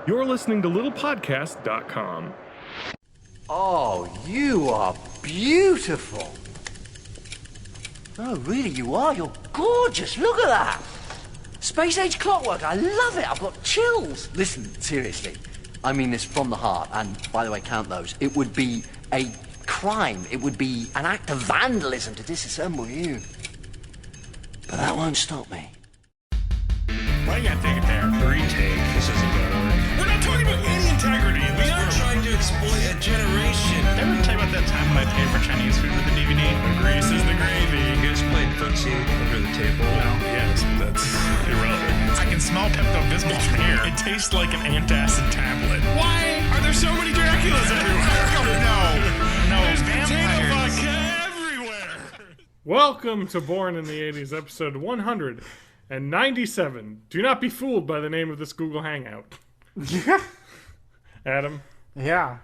You're listening to littlepodcast.com. Oh, you are beautiful. Oh, really, you are. You're gorgeous. Look at that. Space age clockwork. I love it. I've got chills. Listen, seriously. I mean this from the heart. And by the way, count those. It would be a crime. It would be an act of vandalism to disassemble you. But that won't stop me. Why you gotta take it there? Retake. This isn't gonna work. We're not talking about any integrity. We are trying to exploit a generation. Ever tell you about that time when I paid for Chinese food with the DVD? The grease is the gravy. You guys played footsie under the table? No. Yes, but that's irrelevant. I can smell Pepto-Bismol from here. It tastes like an antacid tablet. Why are there so many Draculas everywhere? No, there's vampires everywhere. Welcome to Born in the 80s, episode 197. Do not be fooled by the name of this Google Hangout. Adam. Yeah.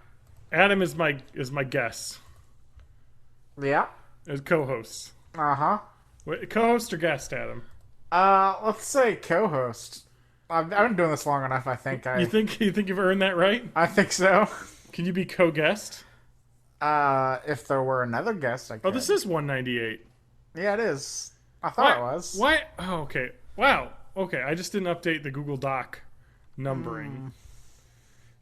Adam is my guest. Yeah. As co-host. Uh-huh. Wait, co-host or guest, Adam? Let's say co-host. I've been doing this long enough, I think. You think you've earned that right? I think so. Can you be co-guest? If there were another guest, I could. Oh, this is 198. Yeah, it is. I thought it was. Why? Oh, okay. Wow. Okay, I just didn't update the Google Doc numbering.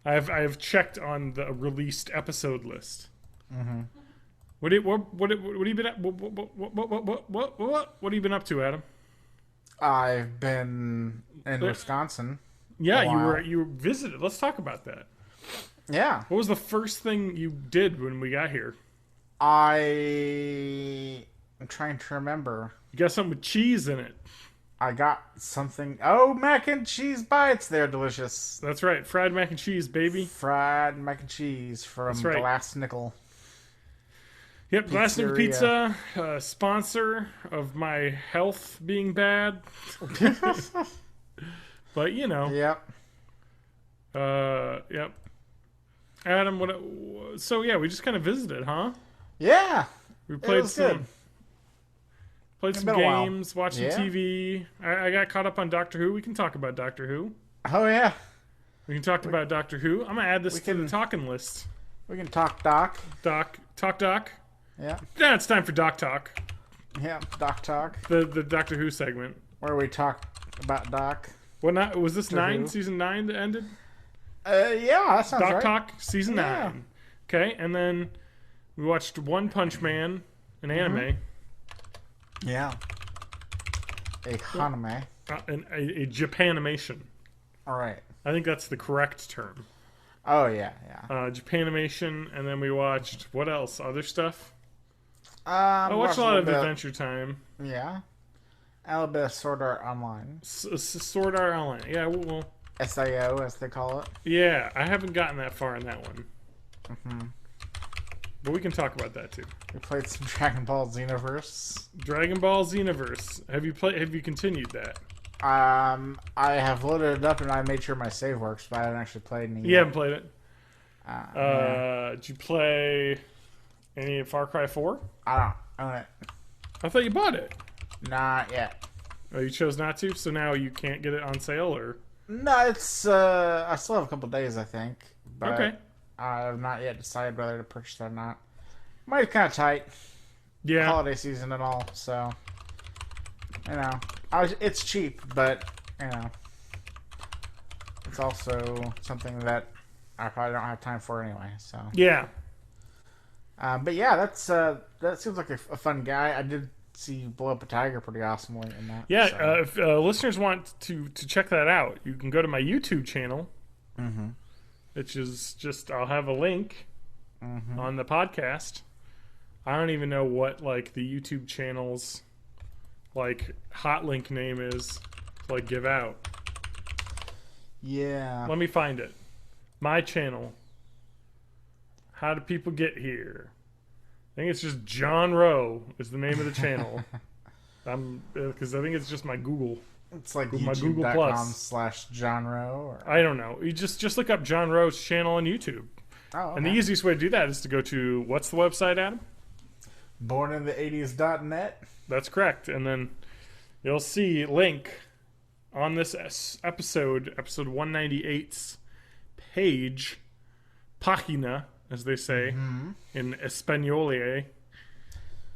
I have checked on the released episode list. Mm-hmm. What have you been what have you been up to, Adam? I've been in Wisconsin. Yeah, you were visited. Let's talk about that. Yeah. What was the first thing you did when we got here? I'm trying to remember. You got something with cheese in it. I got something. Oh, mac and cheese bites. They're delicious. That's right. Fried mac and cheese, baby. Fried mac and cheese from Glass Nickel. Yep, Glass Nickel Pizza, sponsor of my health being bad. But, you know. Yep. Yep. Adam, we just kind of visited, huh? Yeah. We played good. Played some games, watched some TV. I got caught up on Doctor Who. We can talk about Doctor Who. Oh, yeah. We can talk about Doctor Who. I'm going to add this to the talking list. We can talk Doc. Talk Doc. Yeah. Yeah, it's time for Doc Talk. Yeah, Doc Talk. The Doctor Who segment. Where we talk about Doc. Was this season 9 that ended? Yeah, that sounds right. Doc Talk, season 9. Okay, and then we watched One Punch Man, an anime. Yeah. A haname. A Japanimation. All right. I think that's the correct term. Oh, yeah. Japanimation, and then we watched, what else? Other stuff? I watched a lot of Adventure Time. Yeah. A little bit of Sword Art Online. Sword Art Online. Yeah, well. SAO, as they call it. Yeah, I haven't gotten that far in that one. Mm-hmm. But we can talk about that too. We played some Dragon Ball Xenoverse. Dragon Ball Xenoverse. Have you continued that? I have loaded it up and I made sure my save works, but I haven't actually played any. You haven't played it? Yeah. Did you play any Far Cry 4? I don't own it. I thought you bought it. Not yet. Oh, you chose not to? So now you can't get it on sale, or? No, it's, I still have a couple days, I think. But okay. I have not yet decided whether to purchase it or not. Might be kind of tight. Yeah. Holiday season and all, so. You know. It's cheap, but, you know. It's also something that I probably don't have time for anyway, so. Yeah. But yeah, that seems like a fun guy. I did see you blow up a tiger pretty awesomely in that. Yeah, so. If listeners want to check that out, you can go to my YouTube channel. Mm-hmm. Which is just, I'll have a link on the podcast. I don't even know what, like, the YouTube channel's, like, hot link name is to, like, give out. Yeah. Let me find it. My channel. How do people get here? I think it's just John Rowe is the name of the channel. Because I think it's just my Google. It's like my Google Plus /genre. Or... I don't know. You just look up John Rowe's channel on YouTube. Oh, okay. And the easiest way to do that is to go to, what's the website, Adam? bornintheeighties.net. That's correct. And then you'll see link on this episode 198's page, página, as they say in Español.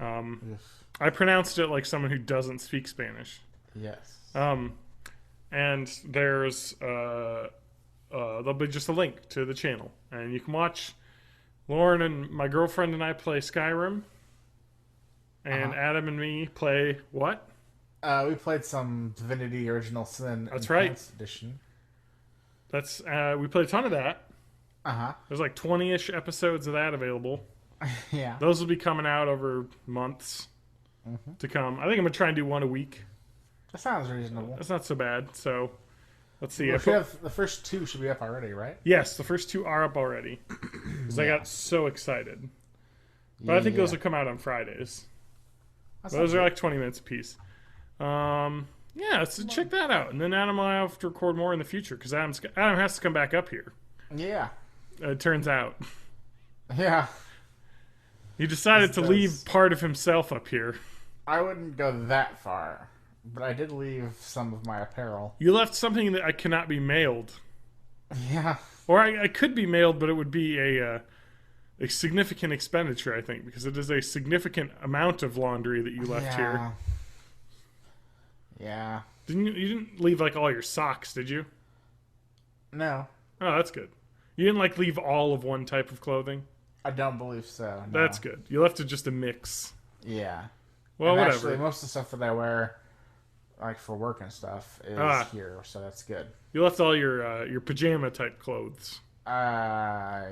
I pronounced it like someone who doesn't speak Spanish. Yes. And there's there'll be just a link to the channel, and you can watch Lauren and my girlfriend and I play Skyrim, and Adam and me play what? We played some Divinity Original Sin. That's right. Enhanced Edition. That's we played a ton of that. Uh-huh. There's 20-ish episodes of that available. Yeah. Those will be coming out over months to come. I think I'm gonna try and do one a week. That sounds reasonable. That's not so bad. So let's see. Well, the first 2 should be up already, right? Yes, the first 2 are up already. Because I got so excited. But I think those will come out on Fridays. Those are like 20 minutes a piece. Yeah, so check that out. And then Adam and I have to record more in the future because Adam has to come back up here. Yeah. It turns out. Yeah. He decided to leave part of himself up here. I wouldn't go that far, but I did leave some of my apparel. You left something that I cannot be mailed. Yeah. Or I could be mailed, but it would be a significant expenditure, I think, because it is a significant amount of laundry that you left here. Yeah. You didn't leave like all your socks, did you? No. Oh, that's good. You didn't leave all of one type of clothing? I don't believe so. No. That's good. You left it just a mix. Yeah. Well, and whatever. Actually, most of the stuff that I wear, like for work and stuff, is here, so that's good. You left all your pajama type clothes. Yeah.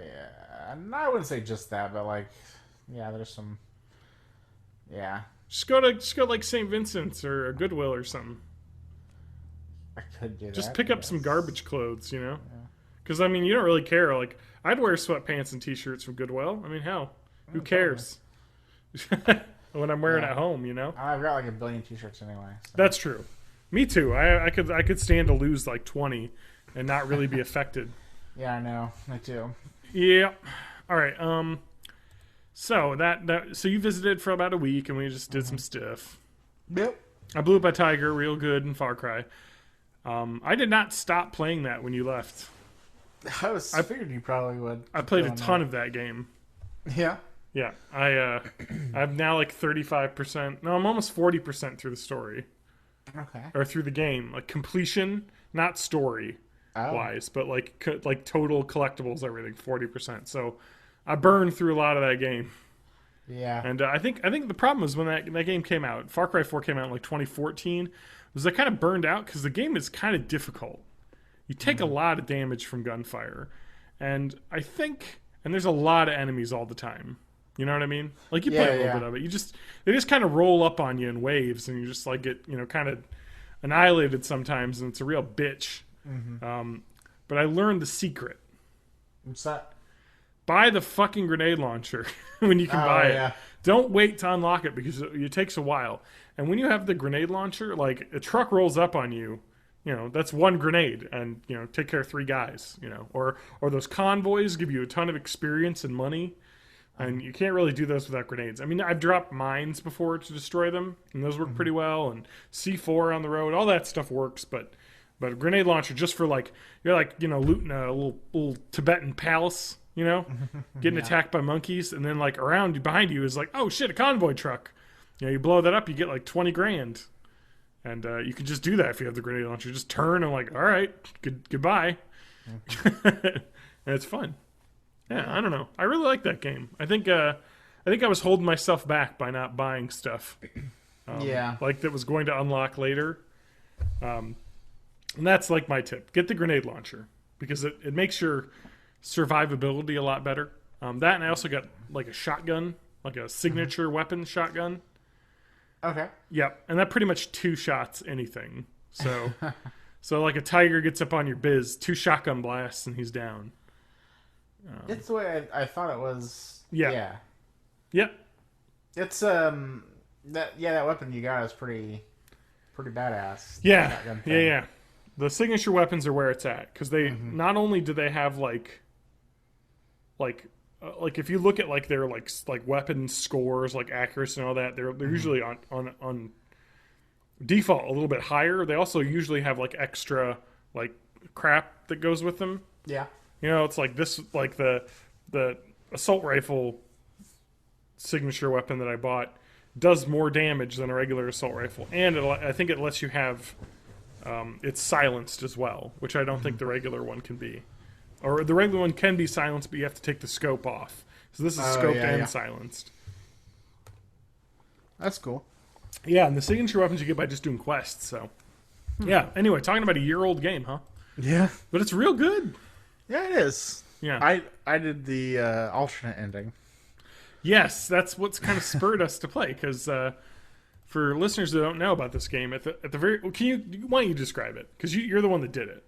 And I wouldn't say just that, but there's some. Yeah. Just go to like St. Vincent's or a Goodwill or something. I could do that. Just pick up some garbage clothes, you know? Because, I mean, you don't really care. Like, I'd wear sweatpants and t-shirts from Goodwill. I mean, hell, who cares? When I'm wearing at home, you know? I've got like a billion t-shirts anyway. So. That's true. Me too. I could stand to lose like 20 and not really be affected. Yeah, I know. Me too. Yeah. All right. So so you visited for about a week, and we just did some stuff. Yep. I blew up a tiger real good in Far Cry. I did not stop playing that when you left. I figured you probably would. I played a ton of that game. Yeah. Yeah. I'm now like 35%. No, I'm almost 40% through the story. Okay. Or through the game, like completion, not story wise, but like total collectibles, everything 40%. So I burned through a lot of that game. Yeah. And I think the problem was when that game came out. Far Cry 4 came out in like 2014. Was I kind of burned out because the game is kind of difficult. You take a lot of damage from gunfire, and there's a lot of enemies all the time. You know what I mean? Like you play a little bit of it. They just kind of roll up on you in waves, and you just like get kind of annihilated sometimes, and it's a real bitch. But I learned the secret. What's that? Buy the fucking grenade launcher when you can buy it. Don't wait to unlock it because it takes a while. And when you have the grenade launcher, like a truck rolls up on you, that's one grenade, and take care of 3 guys. Or those convoys give you a ton of experience and money. And you can't really do those without grenades. I mean, I've dropped mines before to destroy them, and those work pretty well. And C4 on the road, all that stuff works. But a grenade launcher just for you're looting a little Tibetan palace, getting attacked by monkeys, and then behind you is oh shit, a convoy truck. You blow that up, you get like 20 grand, and you can just do that if you have the grenade launcher. Just turn and all right, goodbye, and it's fun. Yeah, I don't know. I really like that game. I think I was holding myself back by not buying stuff. That was going to unlock later. And that's my tip. Get the grenade launcher because it makes your survivability a lot better. That, and I also got a shotgun, like a signature weapon shotgun. Okay. Yep, and that pretty much 2 shots anything. So a tiger gets up on your biz, 2 shotgun blasts, and he's down. It's the way I thought it was. Yeah. Yep. It's that weapon you got is pretty badass. Yeah. Yeah. The signature weapons are where it's at because they not only do they have if you look at their weapon scores, accuracy and all that, they're usually on default a little bit higher. They also usually have extra crap that goes with them. Yeah. You know, it's like this, like the assault rifle signature weapon that I bought does more damage than a regular assault rifle, and I think it lets you have it's silenced as well, which I don't think the regular one can be. Or the regular one can be silenced, but you have to take the scope off. So this is scoped and silenced. That's cool. Yeah, and the signature weapons you get by just doing quests. So yeah. Anyway, talking about a year-old game, huh? Yeah, But it's real good. yeah, it is. Yeah. I did the alternate ending. Yes, that's what's kind of spurred us to play. Because for listeners that don't know about this game, at the very, why don't you describe it? Because you're the one that did it.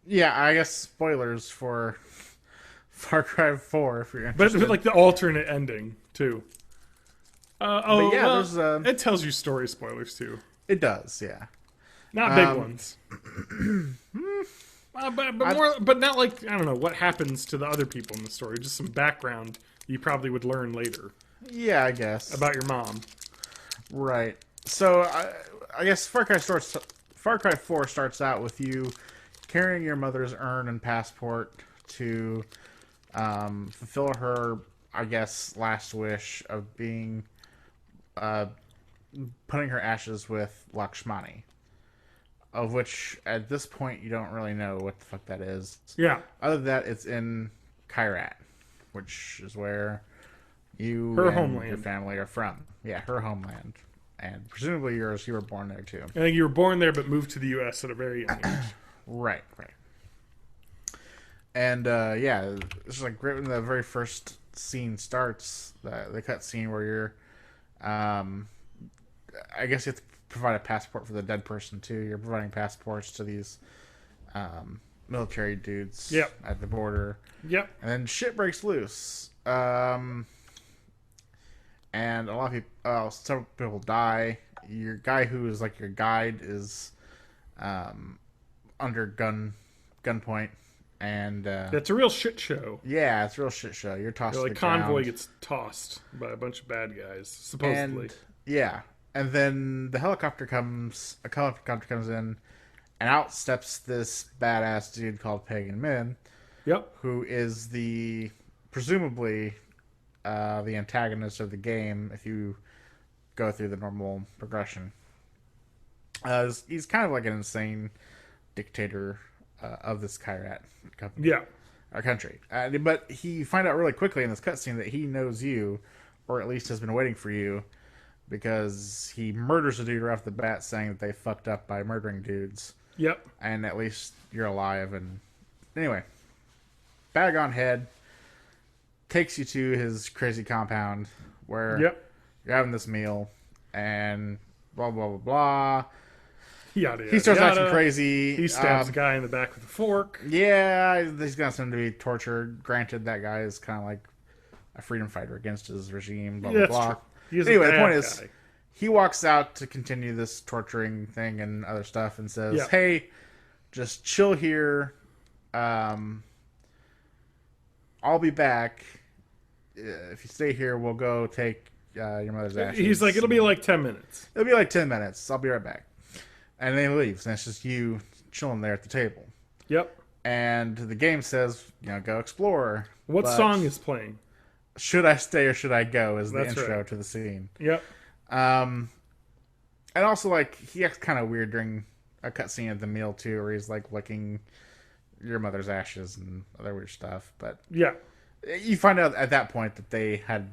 Yeah, I guess spoilers for Far Cry 4 if you're interested. But like the alternate ending too. There's it tells you story spoilers too. it does, yeah. Not big ones. But not like, I don't know, what happens to the other people in the story. Just some background you probably would learn later Yeah, I guess. about your mom. Right. So I guess Far Cry 4 starts out with you carrying your mother's urn and passport to fulfill her, I guess, last wish of being putting her ashes with Lakshmani, of which at this point you don't really know what the fuck that is. Yeah. Other than that, it's in Kyrat, which is where you Her and homeland. your family are from. Yeah, her homeland. And presumably yours, you were born there too. I think you were born there but moved to the U.S. at a very young age. Right. And yeah, it's like right when the very first scene starts, the cut scene where you're, I guess you have to provide a passport for the dead person too. You're providing passports to these military dudes at the border. Yep. And then shit breaks loose. And a lot of people, several people die. Your guy who is like your guide is under gunpoint, and It's a real shit show. yeah, it's a real shit show. You're tossed. Like to the convoy ground. gets tossed by a bunch of bad guys, supposedly. And yeah, and then a helicopter comes in, and out steps this badass dude called Pagan Min, Yep. who is presumably the antagonist of the game if you go through the normal progression. He's kind of like an insane dictator of this Kyrat company. Yeah. Country. But you find out really quickly in this cutscene that he knows you, or at least has been waiting for you, because he murders a dude right off the bat saying that they fucked up by murdering dudes. Yep. And at least you're alive. And anyway, bag on head takes you to his crazy compound where you're having this meal and blah, blah, blah, blah. Yada, He starts yada. acting crazy. He stabs a guy in the back with a fork. Yeah, he's got something to be tortured. Granted, that guy is kind of like a freedom fighter against his regime, blah, blah, blah. Anyway, the point is, he walks out to continue this torturing thing and other stuff and says, hey, just chill here. I'll be back. If you stay here, we'll go take your mother's ashes. He's like, it'll be like 10 minutes. It'll be like 10 minutes. I'll be right back. And then he leaves, and it's just you chilling there at the table. Yep. And the game says, go explore. What But song is playing? Should I stay or should I go is the That's intro right. to the scene. Yep. And also, like, he acts kind of weird during a cutscene at the meal, too, where he's, like, licking your mother's ashes and other weird stuff. But Yeah. you find out at that point that they had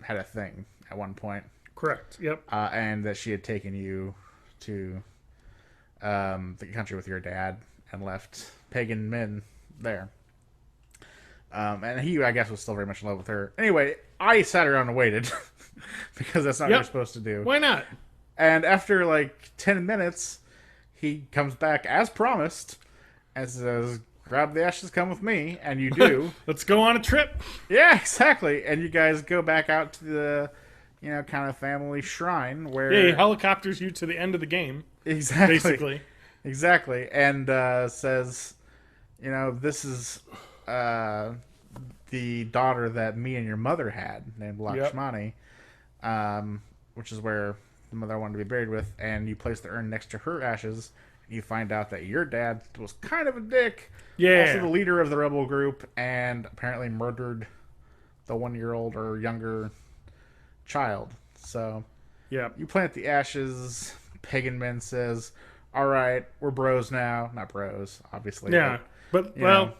a thing at one point. Correct. Yep. And that she had taken you to the country with your dad and left Pagan Min there. And he, I guess, was still very much in love with her. Anyway, I sat around and waited because that's not what you're supposed to do. Why not? And after like 10 minutes, he comes back as promised and says, grab the ashes, come with me. And you do. Let's go on a trip. Yeah, exactly. And you guys go back out to the, kind of family shrine where... Yeah, he helicopters you to the end of the game. Exactly. Basically. Exactly. And says, this is the daughter that me and your mother had, named Lakshmani, which is where the mother I wanted to be buried with, and you place the urn next to her ashes, you find out that your dad was kind of a dick. Yeah. Also the leader of the rebel group, and apparently murdered the 1-year-old or younger child. So Yeah. you plant the ashes. Pagan Man says, all right, we're bros now. Not bros, obviously. Yeah. But you well, know.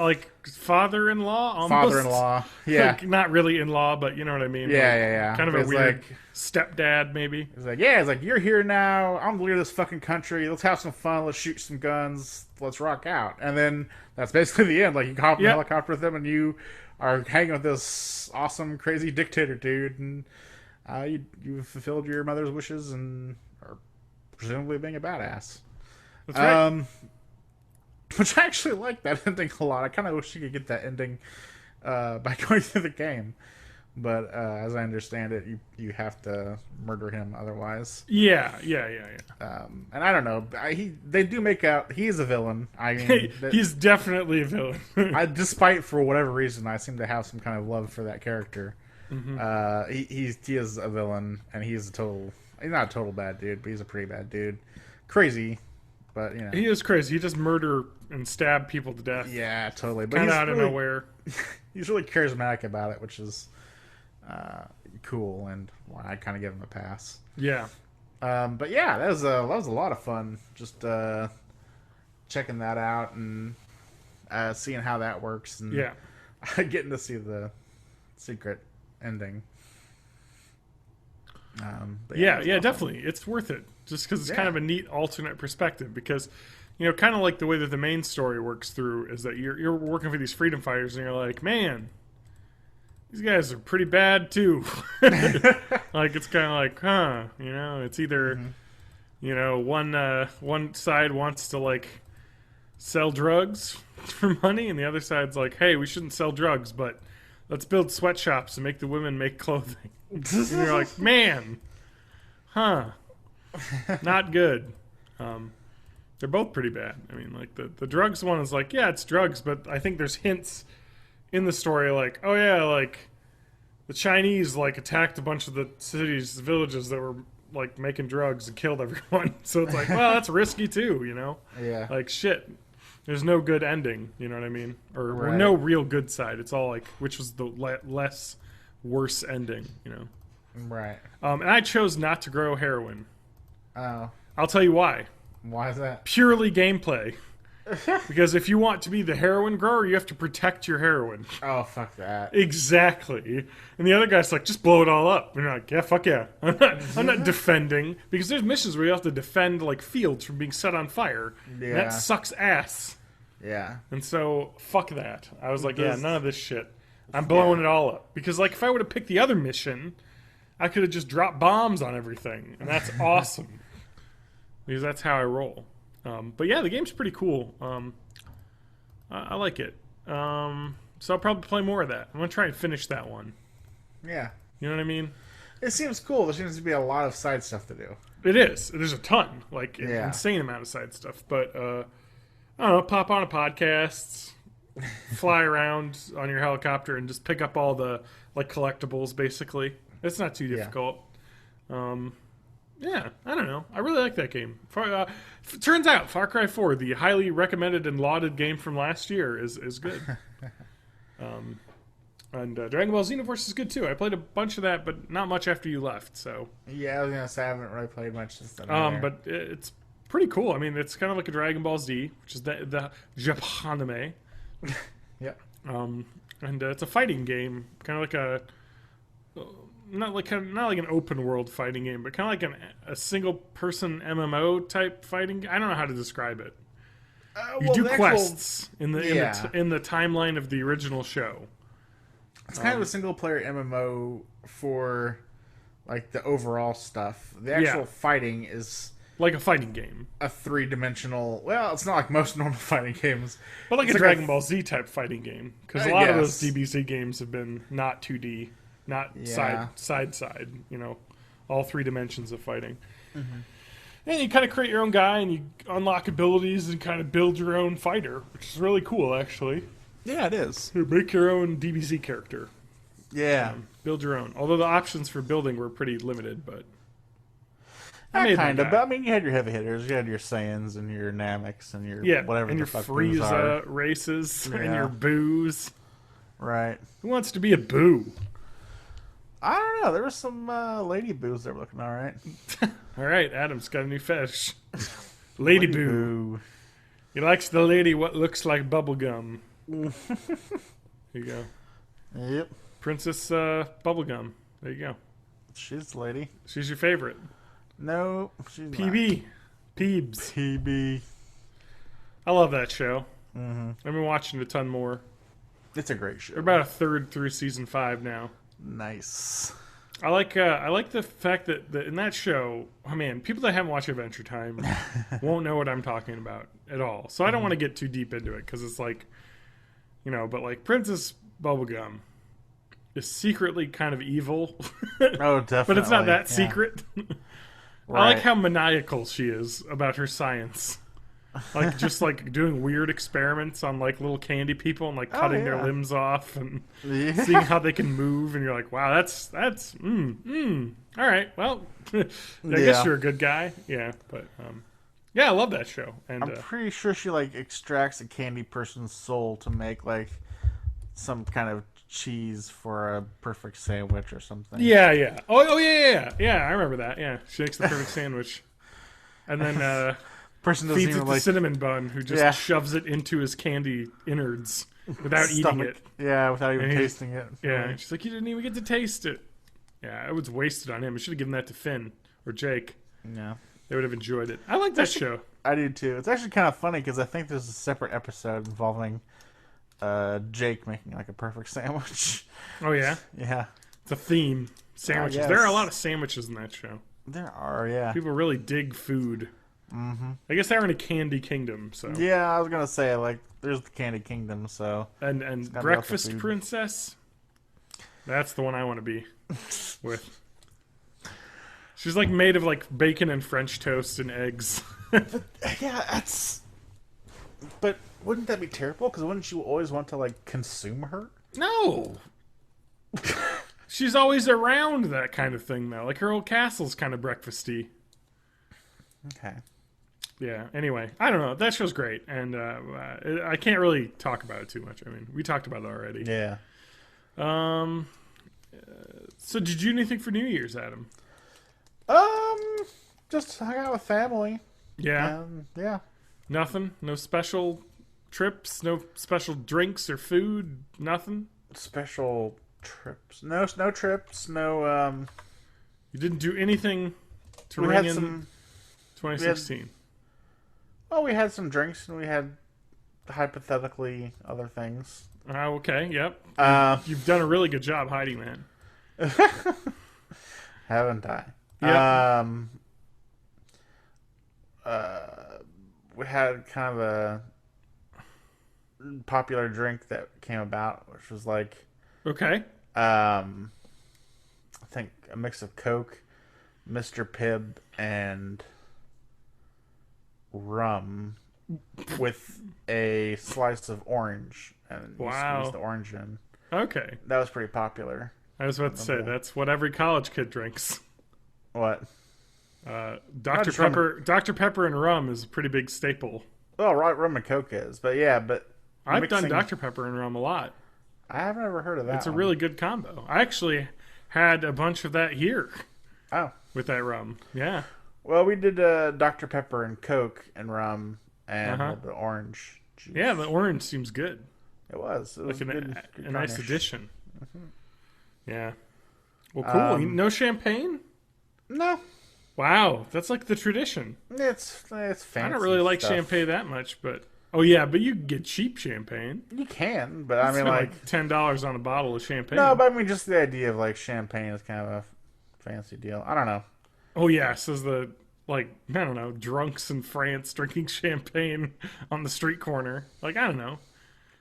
like father-in-law almost. Father-in-law. Yeah. Like, not really in-law, but you know what I mean. Yeah, Like, yeah. Kind of But a it's weird like, stepdad, maybe. it's like, yeah, it's like, you're here now. I'm the leader of this fucking country. Let's have some fun. Let's shoot some guns. Let's rock out. And then that's basically the end. Like, you hop in a Yep. helicopter with them, and you are hanging with this awesome, crazy dictator dude. And you fulfilled your mother's wishes and are presumably being a badass. That's right. Which I actually like that ending a lot. I kind of wish you could get that ending by going through the game. But as I understand it, you have to murder him otherwise. Yeah. And I don't know. They do make out he is a villain. I mean, He's definitely a villain. despite for whatever reason, I seem to have some kind of love for that character. Mm-hmm. He is a villain, and he's not a total bad dude, but he's a pretty bad dude. Crazy, but you know. He is crazy. He just murder and stab people to death. Yeah, totally. But Kind he's of out of really, nowhere. he's really charismatic about it, which is cool, and why I kind of give him a pass. Yeah. But yeah, that was a lot of fun. Just checking that out and seeing how that works, and Yeah. getting to see the secret ending. But Yeah, it was awesome. definitely. It's worth it. Just because it's kind of a neat alternate perspective. Because, you know, kind of like the way that the main story works through is that you're working for these freedom fighters, and you're like, man, these guys are pretty bad too. Like, it's kind of like, huh? You know, it's either, you know, one side wants to like sell drugs for money, and the other side's like, hey, we shouldn't sell drugs, but let's build sweatshops and make the women make clothing. And you're like, man, huh? Not good. They're both pretty bad. I mean, like the drugs one is like, yeah, it's drugs, but I think there's hints in the story like, oh yeah, like the Chinese like attacked a bunch of the cities, villages that were like making drugs and killed everyone. So it's like, well, that's risky too, you know? Yeah. Like shit. There's no good ending, you know what I mean? Or Right. no real good side. It's all like, which was the less worse ending, you know? Right. And I chose not to grow heroin. Oh, I'll tell you why. why is that? Purely gameplay. Because if you want to be the heroin grower, you have to protect your heroin. Oh, fuck that. Exactly. And the other guy's like, just blow it all up. And you're like, yeah, fuck yeah. I'm not defending. Because there's missions where you have to defend like fields from being set on fire. Yeah. And that sucks ass. Yeah. And so, fuck that. I was like, yeah, This- none of this shit. I'm blowing it all up. Because like if I would have picked the other mission, I could have just dropped bombs on everything. And that's awesome. Because that's how I roll. But yeah, the game's pretty cool. I like it. So I'll probably play more of that. I'm going to try and finish that one. Yeah. You know what I mean? It seems cool. There seems to be a lot of side stuff to do. It is. There's a ton. Like, an Yeah. insane amount of side stuff. But, I don't know, pop on a podcast, fly around on your helicopter, and just pick up all the, like, collectibles, basically. It's not too difficult. Yeah, I don't know. I really like that game. Turns out, Far Cry 4, the highly recommended and lauded game from last year, is good. And Dragon Ball Xenoverse is good too. I played a bunch of that, but not much after you left. So, Yeah, I was going to say I haven't really played much since then. but it's pretty cool. I mean, it's kind of like a Dragon Ball Z, which is the Japanime. Yep. And it's a fighting game, kind of like a not like an open world fighting game, but kind of like a single person MMO type fighting. I don't know how to describe it. You do quests in the timeline of the original show. It's kind of a single player MMO for like the overall stuff. The actual fighting is Like a fighting game. a 3-dimensional. Well, it's not like most normal fighting games. But like It's a Dragon Ball Z type fighting game. Because a lot of those guess. DBZ games have been not 2D, not Yeah. side, you know, all 3 dimensions of fighting. And you kind of create your own guy and you unlock abilities and kind of build your own fighter, which is really cool, actually. Yeah, it is. You make your own DBZ character. Yeah. Build your own. Although the options for building were pretty limited, but I made kind that of, guy. but I mean, you had your heavy hitters. You had your Saiyans and your Nameks and your Yeah, whatever and the your fuck those are. Frieza races and Yeah. your boos. Right. Who wants to be a boo? I don't know. There were some lady boos that were looking all right. All right, Adam's got a new fetish. Lady boo. Boo. He likes the lady what looks like bubblegum. There you go. Yep. Princess Bubblegum. There you go. She's the lady. She's your favorite. No, she's PB. Peebs. not. PB. I love that show. Mm-hmm. I've been watching a ton more. It's a great show. We're about a third through season 5 now. Nice. I like the fact that in that show, oh man, people that haven't watched Adventure Time won't know what I'm talking about at all. So I don't want to get too deep into it because it's like, but like Princess Bubblegum is secretly kind of evil. Oh, definitely. But it's not that yeah. secret. Right. I like how maniacal she is about her science. Like just like doing weird experiments on like little candy people and like cutting their yeah. limbs off and Yeah. seeing how they can move, and you're like, wow, that's all right. Well, I guess you're a good guy. Yeah, but yeah, I love that show. And I'm pretty sure she like extracts a candy person's soul to make like some kind of cheese for a perfect sandwich or something. yeah. Oh yeah. I remember that. Yeah, she makes the perfect sandwich, and then Person doesn't feeds it even to like Cinnamon Bun, who just shoves it into his candy innards without eating stomach. it. Yeah, without even And he's- tasting it. Yeah, and she's like, you didn't even get to taste it. Yeah, it was wasted on him. I should have given that to Finn or Jake. Yeah. They would have enjoyed it. I like that show. I do too. It's actually kind of funny because I think there's a separate episode involving Jake making like a perfect sandwich. Oh yeah, Yeah, it's a theme. Sandwiches. yes. There are a lot of sandwiches in that show. there are. Yeah, People really dig food. Mm-hmm. I guess they're in a candy kingdom. So yeah. I was gonna say like there's the Candy Kingdom. So and gotta be Breakfast also food. Princess. That's the one I want to be with. She's like made of like bacon and French toast and eggs. yeah, that's. But wouldn't that be terrible? Because wouldn't you always want to like consume her? No. She's always around that kind of thing though. Like her old castle's kind of breakfasty. Okay. Yeah. Anyway, I don't know. That show's great, and I can't really talk about it too much. I mean, we talked about it already. Yeah. So, did you do anything for New Year's, Adam? Just hang out with family. Yeah. Yeah. Nothing. No special trips. No special drinks or food. Nothing. Special trips. No trips. No. You didn't do anything to We ring had in some. 2016. Well, we had some drinks and we had hypothetically other things. Okay. Yep. You've done a really good job hiding that. Haven't I? Yep. We had kind of a popular drink that came about, which was like, Okay. I think a mix of Coke, Mr. Pibb, and rum with a slice of orange, and you Wow. squeeze the orange in. Okay. That was pretty popular. I was about to say that's what every college kid drinks. What? Dr. just rum Pepper. Dr. Pepper and rum is a pretty big staple. Well, right, rum and Coke is, but yeah, but I've done mixing- Dr. Pepper and rum a lot. I haven't ever heard of that. It's a one. really good combo. I actually had a bunch of that here Oh. with that rum. Yeah. Well, we did Dr. Pepper and Coke and rum and a little bit of orange juice. Yeah, the orange seems good. It was. It was Like good a nice garnish. addition. Yeah. Well, cool. No champagne? No, Wow, that's like the tradition. it's fancy. I don't really like stuff. champagne that much, but oh yeah, but you can get cheap champagne. You can, but I mean, Spend like $10 on a bottle of champagne. no, but I mean, just the idea of like champagne is kind of a fancy deal. I don't know. Oh yeah, says the I don't know, drunks in France drinking champagne on the street corner. Like I don't know,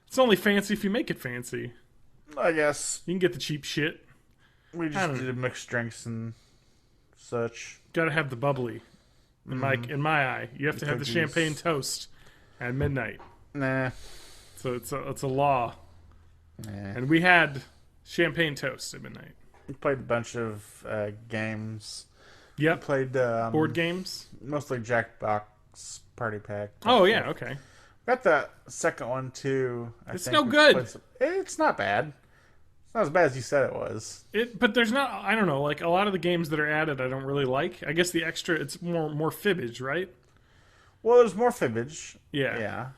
it's only fancy if you make it fancy. I guess You can get the cheap shit. we I just don't did mixed drinks and such. Got to have the bubbly. In my eye, you have to have the cookies. champagne toast at midnight. Nah, So it's a law. nah. And we had champagne toast at midnight. We played a bunch of games. Yep. Played Board games. mostly Jackbox Party Pack. Oh yeah, okay. Got the second one too. It's no good. It's not bad. It's not as bad as you said it was. But there's not. I don't know. Like a lot of the games that are added, I don't really like. I guess the extra, it's more fibbage, right? Well, there's more fibbage. Yeah.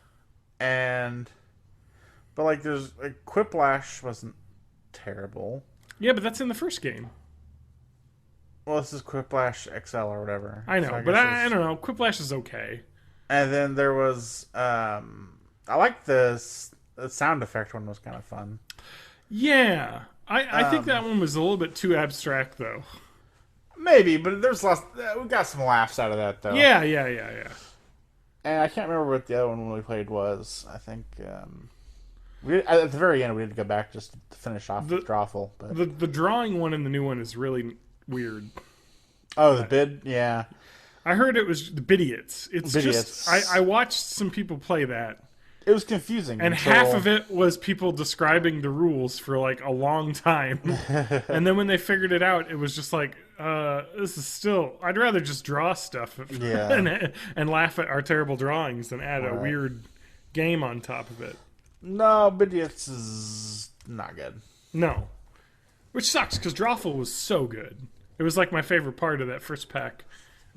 Yeah. But like, there's Quiplash wasn't terrible. Yeah, but that's in the first game. Well, this is Quiplash XL or whatever. I know, So but guess I don't know. Quiplash is okay. And then there was I like the sound effect one was kind of fun. Yeah, I think that one was a little bit too abstract though. Maybe, but there's lots. We got some laughs out of that though. Yeah. And I can't remember what the other one we played was. I think at the very end we had to go back just to finish off the Drawful. But the drawing one in the new one is really weird. Oh, the bid, yeah. I heard it was the Bidiots. It's Bidiots. just I watched some people play that. It was confusing. And half of it was people describing the rules for like a long time. And then when they figured it out, it was just like, this is still, I'd rather just draw stuff and laugh at our terrible drawings than add a weird game on top of it. No, Bidiots is not good. No. Which sucks, because Drawful was so good. It was like my favorite part of that first pack.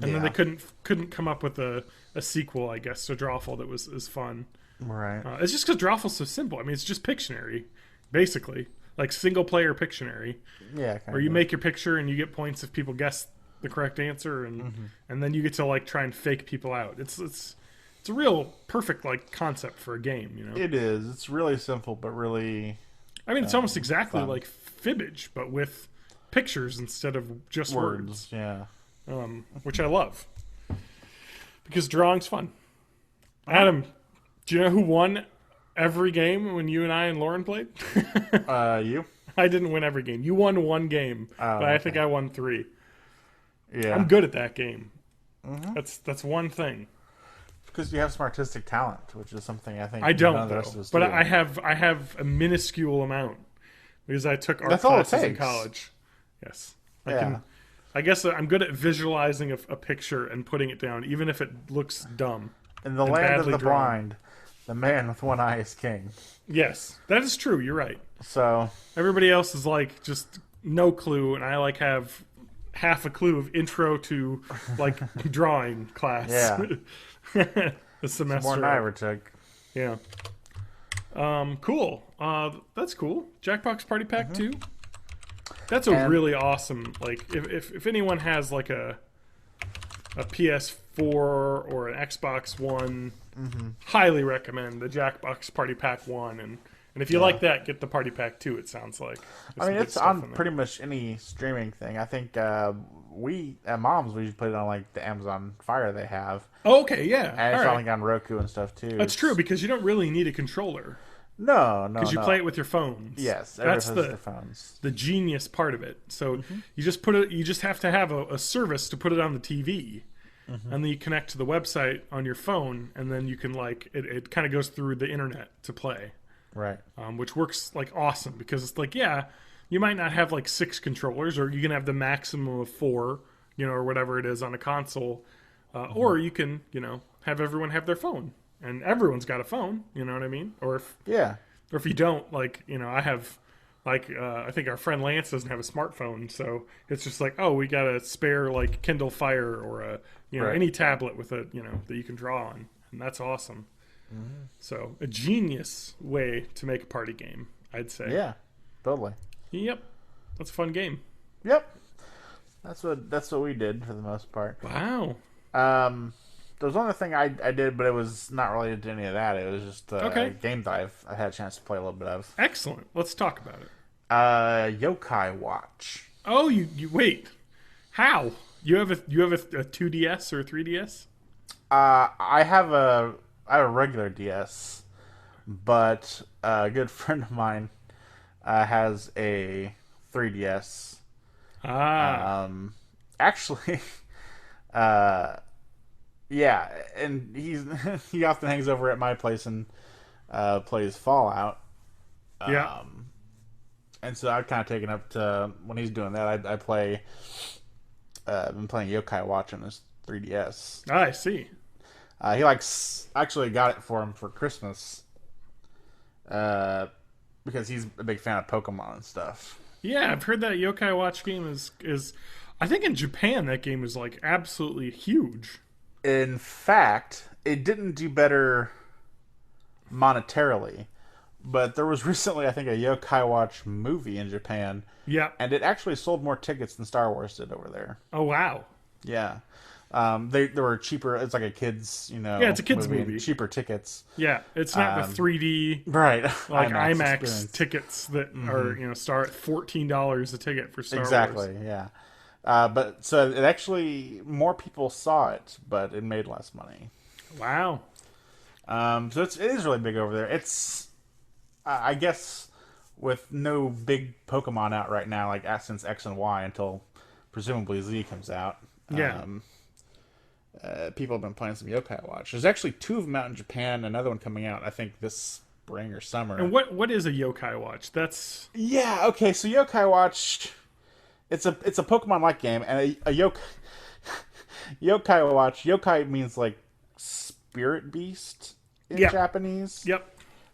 And then they couldn't come up with a sequel, I guess, to Drawful that was fun. Right. It's just because Drawful's so simple. I mean, it's just Pictionary, basically. Like single-player Pictionary. Yeah, where you make your picture and you get points if people guess the correct answer, and then you get to like try and fake people out. It's a real perfect like concept for a game, you know? It is. It's really simple, but really... I mean, it's almost exactly fun. like Fibbage, but with pictures instead of just words. Yeah. Which I love. Because drawing's fun. Adam, do you know who won every game when you and I and Lauren played? You? I didn't win every game. You won one game, but I think I won 3. Yeah. I'm good at that game. That's one thing. Because you have some artistic talent, which is something I think I don't, none of the though. rest of us But do. I have a minuscule amount because I took art That's all it classes in takes. college. Yes, Yeah. I guess I'm good at visualizing a picture and putting it down, even if it looks dumb. In the and land of badly the drawn. blind, the man with one eye is king. Yes, that is true. You're right. So Everybody else is like just no clue, and I like have half a clue of intro to like drawing class. Yeah. A semester. more than I ever took. Yeah. Cool. That's cool. Jackbox Party Pack 2. That's a really awesome. Like, if anyone has like a PS4 or an Xbox One, highly recommend the Jackbox Party Pack 1. And if you like that, get the Party Pack 2. It sounds like. I mean, it's on pretty much any streaming thing. I think we at Mom's we usually put it on like the Amazon Fire they have, Oh, okay, yeah. and it's All on right. like on Roku and stuff too. That's true because you don't really need a controller No, because you play it with your phones. Yes, that's everyone has their phones. the genius part of it. So you just put it. You just have to have a service to put it on the TV, and then you connect to the website on your phone, and then you can like it kind of goes through the internet to play, Right. which works like awesome because it's like you might not have like 6 controllers, or you can have the maximum of 4, or whatever it is on a console, or you can have everyone have their phone, and everyone's got a phone. You know what I mean? Or if you don't, like, I have, like, I think our friend Lance doesn't have a smartphone, so it's just like, oh, we got a spare, like, Kindle Fire or a, Right. any tablet with a, that you can draw on, and that's awesome. So, a genius way to make a party game, I'd say. Yeah. Totally. Yep. That's a fun game. Yep. That's what we did for the most part. Wow. There was one other thing I did, but it was not related to any of that. It was just Okay. a game that I had a chance to play a little bit of. Excellent. Let's talk about it. Yokai Watch. Oh, you wait. How? You have a 2DS or a 3DS? I have a regular DS, but a good friend of mine has a 3DS. Actually, yeah, and he often hangs over at my place and plays Fallout. Yeah. And so I've kind of taken up to when he's doing that. I play been playing Yokai Watch on his 3DS. I see. He actually got it for him for Christmas. Because he's a big fan of Pokemon and stuff. Yeah, I've heard that Yokai Watch game is I think in Japan that game is like absolutely huge. In fact, it didn't do better monetarily, but there was recently, I think, a Yokai Watch movie in Japan. Yeah. And it actually sold more tickets than Star Wars did over there. Oh, wow. Yeah. They were cheaper. It's like a kids, Yeah, it's a kids movie. Cheaper tickets. Yeah, it's not the 3D right like IMAX experience. Tickets that are start at $14 a ticket for Star Wars. Exactly. Yeah. But so it actually more people saw it, but it made less money. Wow. So it is really big over there. It's I guess with no big Pokemon out right now, like since X and Y until presumably Z comes out. Yeah. People have been playing some Yokai Watch. There's actually 2 of them out in Japan. Another one coming out, I think, this spring or summer. And what is a Yokai Watch? That's okay. So Yokai Watch, it's a Pokemon-like game, and a Yokai Watch. Yokai means like spirit beast in Japanese. Yep.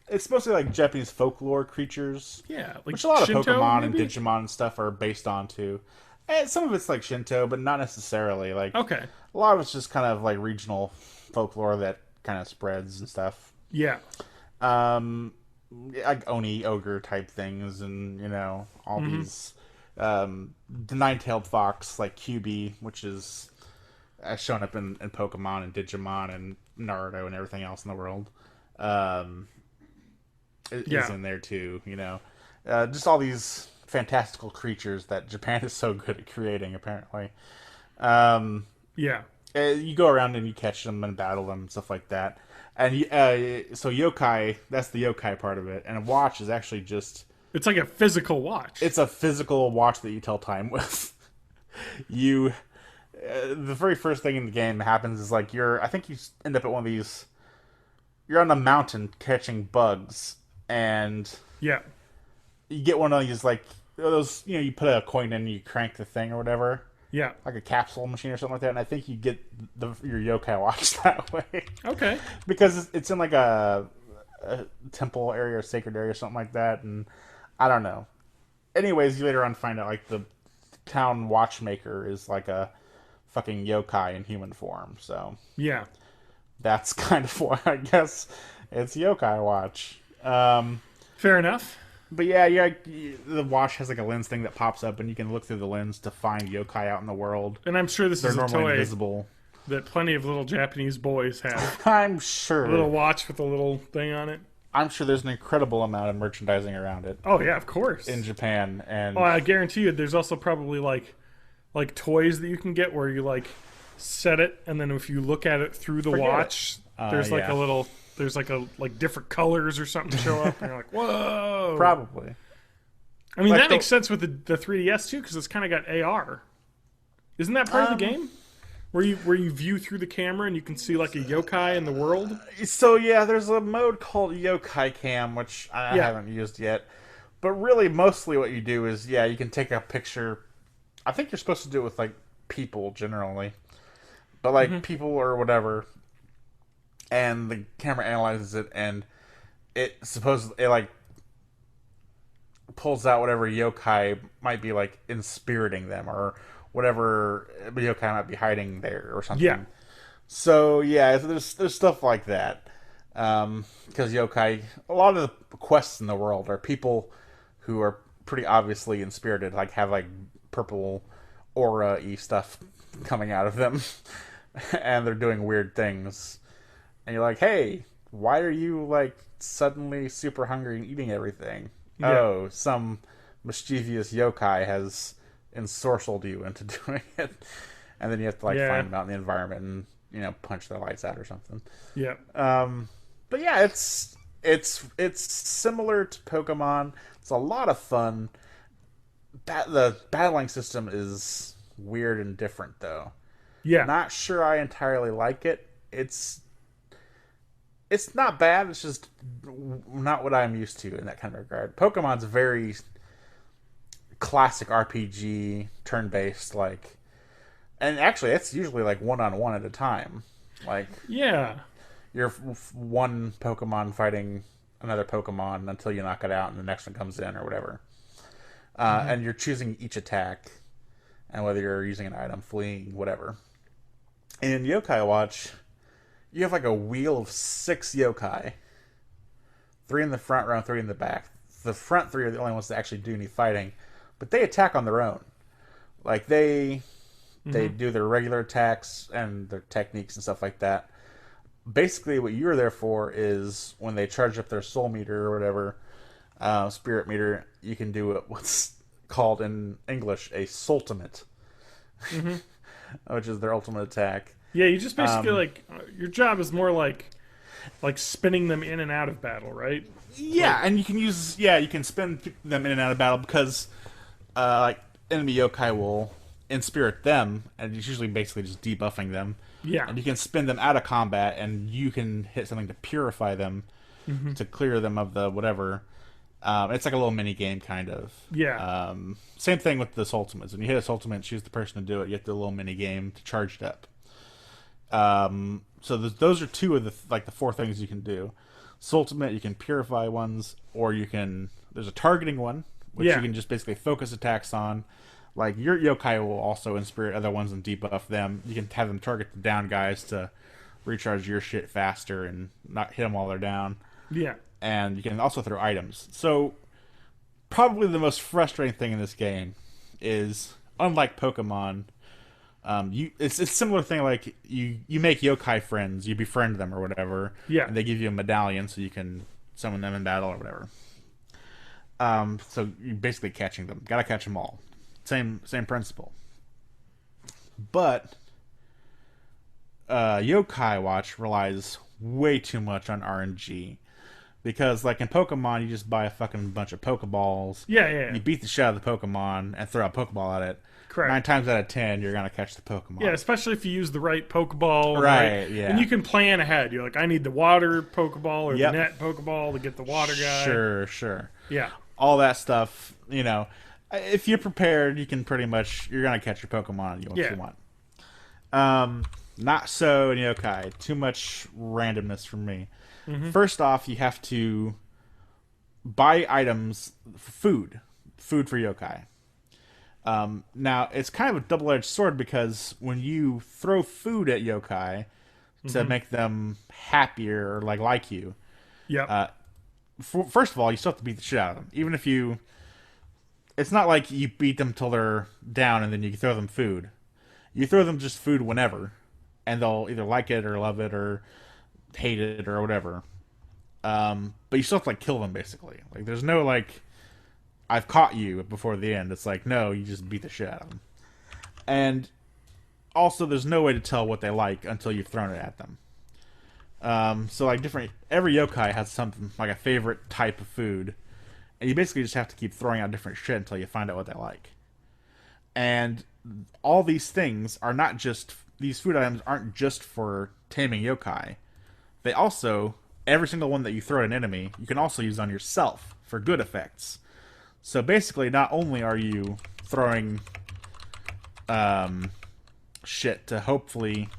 It's supposed to be like Japanese folklore creatures. Yeah, like which a lot Shinto, of Pokemon maybe? and Digimon and stuff are based on too. And some of it's like Shinto, but not necessarily. Like Okay. a lot of it's just kind of like regional folklore that kind of spreads and stuff. Yeah. Like Oni ogre type things, and all these the nine-tailed fox like QB, which is shown up in Pokemon and Digimon and Naruto and everything else in the world. Is in there too. Just all these fantastical creatures that Japan is so good at creating, apparently. Yeah. You go around and you catch them and battle them and stuff like that. And so Yokai, that's the Yokai part of it. And a watch is actually just... It's like a physical watch. It's a physical watch that you tell time with. The very first thing in the game happens is like I think you end up at one of these... You're on a mountain catching bugs. And... Yeah. You get one of these like... Those, you put a coin in and you crank the thing or whatever. Yeah. Like a capsule machine or something like that, and I think you get your Yokai Watch that way. Okay. Because it's in like a temple area or sacred area or something like that, and I don't know. Anyways, you later on find out like the town watchmaker is like a fucking yokai in human form, so... Yeah. That's kind of why I guess it's Yokai Watch. Fair enough. But yeah, the watch has like a lens thing that pops up, and you can look through the lens to find yokai out in the world. And I'm sure this is a normally toy invisible. that plenty of little Japanese boys have. I'm sure. A little watch with a little thing on it. I'm sure there's an incredible amount of merchandising around it. Oh yeah, of course. In Japan, and I guarantee you, there's also probably like toys that you can get where you like set it, and then if you look at it through the watch, there's like a little. There's like different colors or something show up, and you're like, whoa. Probably. I mean, that makes sense with the 3DS too, because it's kind of got AR. Isn't that part of the game? Where you view through the camera and you can see like a yokai in the world? So yeah, there's a mode called Yokai Cam, which I haven't used yet. But really, mostly what you do is, you can take a picture. I think you're supposed to do it with like people generally. But like people or whatever. And the camera analyzes it, and it like pulls out whatever yokai might be like inspiriting them, or whatever yokai might be hiding there, or something. Yeah. So there's stuff like that. Because yokai, a lot of the quests in the world are people who are pretty obviously inspirited, like have like purple aura-y stuff coming out of them, and they're doing weird things. And you're like, hey, why are you, like, suddenly super hungry and eating everything? Yeah. Oh, some mischievous yokai has ensorcelled you into doing it. And then you have to, like, find them out in the environment and, punch their lights out or something. Yeah. But yeah, it's similar to Pokemon. It's a lot of fun. The battling system is weird and different, though. Yeah. Not sure I entirely like it. It's not bad. It's just not what I'm used to in that kind of regard. Pokemon's very classic RPG, turn-based. Like And actually, it's usually like one-on-one at a time. Like, Yeah. you're one Pokemon fighting another Pokemon until you knock it out and the next one comes in or whatever. And you're choosing each attack and whether you're using an item, fleeing, whatever. In Yokai Watch, you have like a wheel of 6 yokai. 3 in the front row, 3 in the back. The front 3 are the only ones that actually do any fighting, but they attack on their own. Like, they do their regular attacks and their techniques and stuff like that. Basically, what you're there for is when they charge up their soul meter or whatever, spirit meter, you can do what's called in English a soultimate, which is their ultimate attack. Yeah, you just basically your job is more like spinning them in and out of battle, right? Yeah, and you can spin them in and out of battle because like enemy yokai will inspirit them, and it's usually basically just debuffing them. Yeah. And you can spin them out of combat, and you can hit something to purify them, to clear them of the whatever. It's like a little mini game, kind of. Yeah. Same thing with this ultimates. When you hit this ultimate, choose the person to do it. You have to do a little mini game to charge it up. So those are 2 of the 4 things you can do. Ultimate, you can purify ones, or you can. There's a targeting one, which you can just basically focus attacks on. Like, your yokai will also inspirit other ones and debuff them. You can have them target the down guys to recharge your shit faster and not hit them while they're down. Yeah. And you can also throw items. So, probably the most frustrating thing in this game is, unlike Pokemon, it's a similar thing. Like, you make yokai friends, you befriend them or whatever. Yeah. And they give you a medallion so you can summon them in battle or whatever. So you're basically catching them. Gotta catch them all. Same principle. But Yokai Watch relies way too much on RNG. Because, like, in Pokemon, you just buy a fucking bunch of Pokeballs. Yeah. You beat the shit out of the Pokemon and throw a Pokeball at it. Correct. 9 times out of 10, you're going to catch the Pokemon. Yeah, especially if you use the right Pokeball. Right, yeah. And you can plan ahead. You're like, I need the water Pokeball or the net Pokeball to get the water guy. Sure. Yeah. All that stuff, if you're prepared, you can pretty much, you're going to catch your Pokemon you want. Not so in Yokai. Too much randomness for me. First off, you have to buy items, food for yokai. Now, it's kind of a double-edged sword because when you throw food at yokai to make them happier or like you, first of all, you still have to beat the shit out of them. Even if you... It's not like you beat them till they're down and then you throw them food. You throw them just food whenever, and they'll either like it or love it or hate it or whatever. But you still have to, kill them, basically. Like, there's no, I've caught you before the end. It's like, no, you just beat the shit out of them. And also, there's no way to tell what they like until you've thrown it at them. So, every yokai has something, like a favorite type of food. And you basically just have to keep throwing out different shit until you find out what they like. And all these things are not just... These food items aren't just for taming yokai. They also... Every single one that you throw at an enemy, you can also use on yourself for good effects. So basically, not only are you throwing shit to hopefully,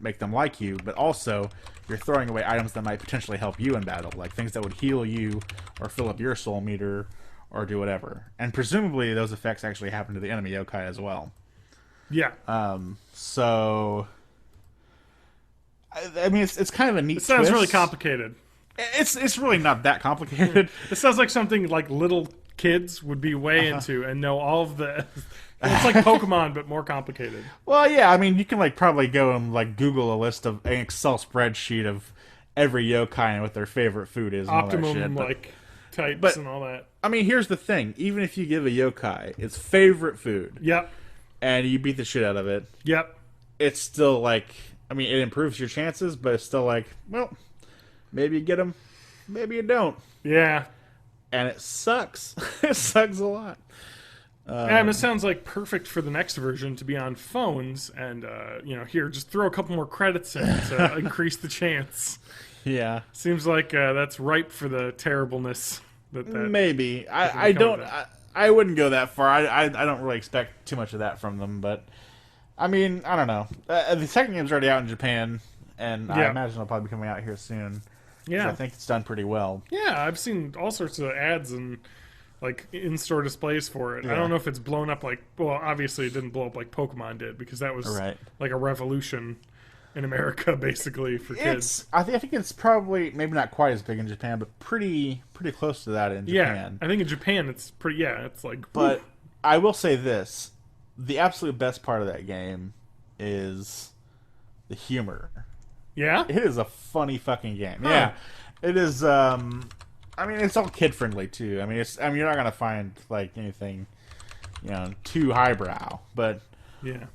make them like you, but also you're throwing away items that might potentially help you in battle, like things that would heal you or fill up your soul meter or do whatever. And presumably those effects actually happen to the enemy yokai as well. Yeah. So... I mean, it's kind of a neat It sounds twist. really complicated. It's really not that complicated. It sounds like something like little kids would be way into and know all of the... It's like Pokemon, but more complicated. Well, yeah, I mean, you can probably go and Google a list of an Excel spreadsheet of every yokai and what their favorite food is and Optimum, all that shit. types and all that. I mean, here's the thing. Even if you give a yokai its favorite food... Yep. And you beat the shit out of it... Yep. It's still I mean, it improves your chances, but it's still well, maybe you get them, maybe you don't. Yeah. And it sucks. It sucks a lot. And it sounds like perfect for the next version to be on phones and, here, just throw a couple more credits in to increase the chance. Yeah. Seems like that's ripe for the terribleness that maybe. I wouldn't go that far. I don't really expect too much of that from them, but I mean, I don't know. The second game's already out in Japan, and I Yeah. imagine it'll probably be coming out here soon. 'Cause Yeah. I think it's done pretty well. Yeah, I've seen all sorts of ads and like in-store displays for it. I Yeah. don't know if it's blown up like, well, obviously it didn't blow up like Pokemon did because that was Right. like a revolution in America basically for kids. I think it's probably maybe not quite as big in Japan, but pretty close to that in Yeah, Japan. I think in Japan it's pretty. Yeah, it's like. But I will say this: the absolute best part of that game is the humor. yeah, It is a funny fucking game. Huh. Yeah, it is. I mean, it's all kid friendly too. I mean, you're not gonna find like anything, too highbrow. But yeah,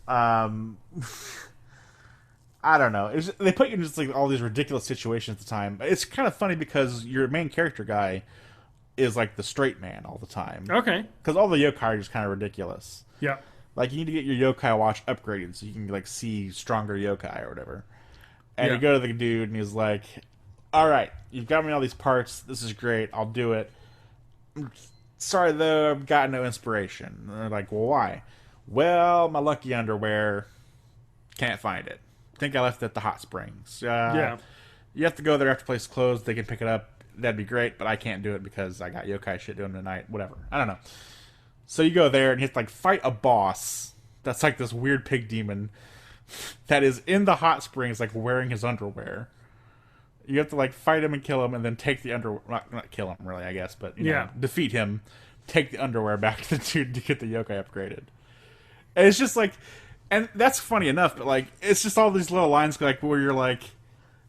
I don't know. They put you in just like all these ridiculous situations at the time. It's kind of funny because your main character guy is like the straight man all the time. okay, Because all the yokai are just kind of ridiculous. yeah, Like, you need to get your yokai watch upgraded so you can, like, see stronger yokai or whatever. And Yeah. you go to the dude, and he's like, alright, you've got me all these parts. This is great. I'll do it. Sorry, though, I've got no inspiration. And they're like, well, why? Well, my lucky underwear, can't find it. Think I left it at the hot springs. yeah, You have to go there after place closed. They can pick it up. That'd be great, but I can't do it because I got yokai shit doing tonight. Whatever. I don't know. So you go there and you have to like fight a boss that's like this weird pig demon that is in the hot springs, like wearing his underwear. You have to like fight him and kill him, and then take the underwear. Not kill him, really, I guess, but defeat him. Take the underwear back to the dude to get the yokai upgraded. And it's just like, and that's funny enough, but like it's just all these little lines like where you're like.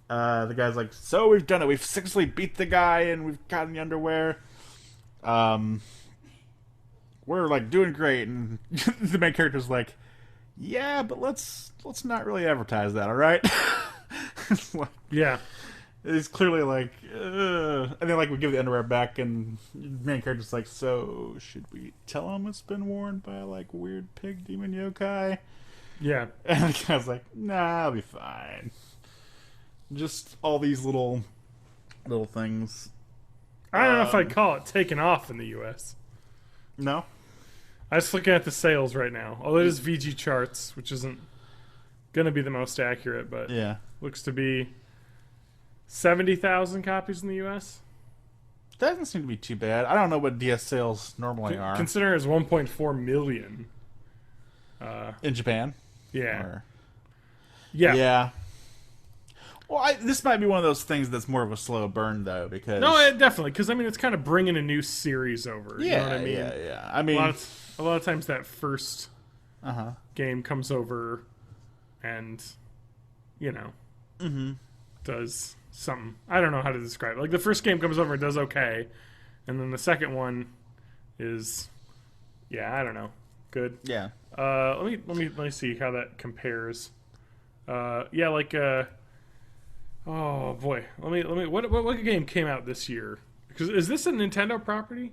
The guy's like, so we've done it. We've successfully beat the guy, and we've gotten the underwear. We're like doing great, and the main character's like, yeah, but let's not really advertise that, all right? It's like, yeah, it's clearly like, and then like we give the underwear back, and the main character's like, so should we tell him it's been worn by like weird pig demon yokai? yeah. And the guy's like, nah, I'll be fine. Just all these little things. I don't know if I'd call it taken off in the U.S. No? I was looking at the sales right now. Although it is VG charts, which isn't going to be the most accurate, but Yeah. looks to be 70,000 copies in the U.S. That doesn't seem to be too bad. I don't know what DS sales normally are. Considering it's 1.4 million. In Japan? Yeah. Or... Yeah. Yeah. Well, this might be one of those things that's more of a slow burn, though, because... No, definitely. Because, I mean, it's kind of bringing a new series over. yeah, You know what I mean? yeah. I mean... A lot of times that first game comes over and, does something. I don't know how to describe it. Like, the first game comes over and does okay. And then the second one is, I don't know. Good. Yeah. Let me see how that compares. Oh boy, let me. What game came out this year? Because is this a Nintendo property?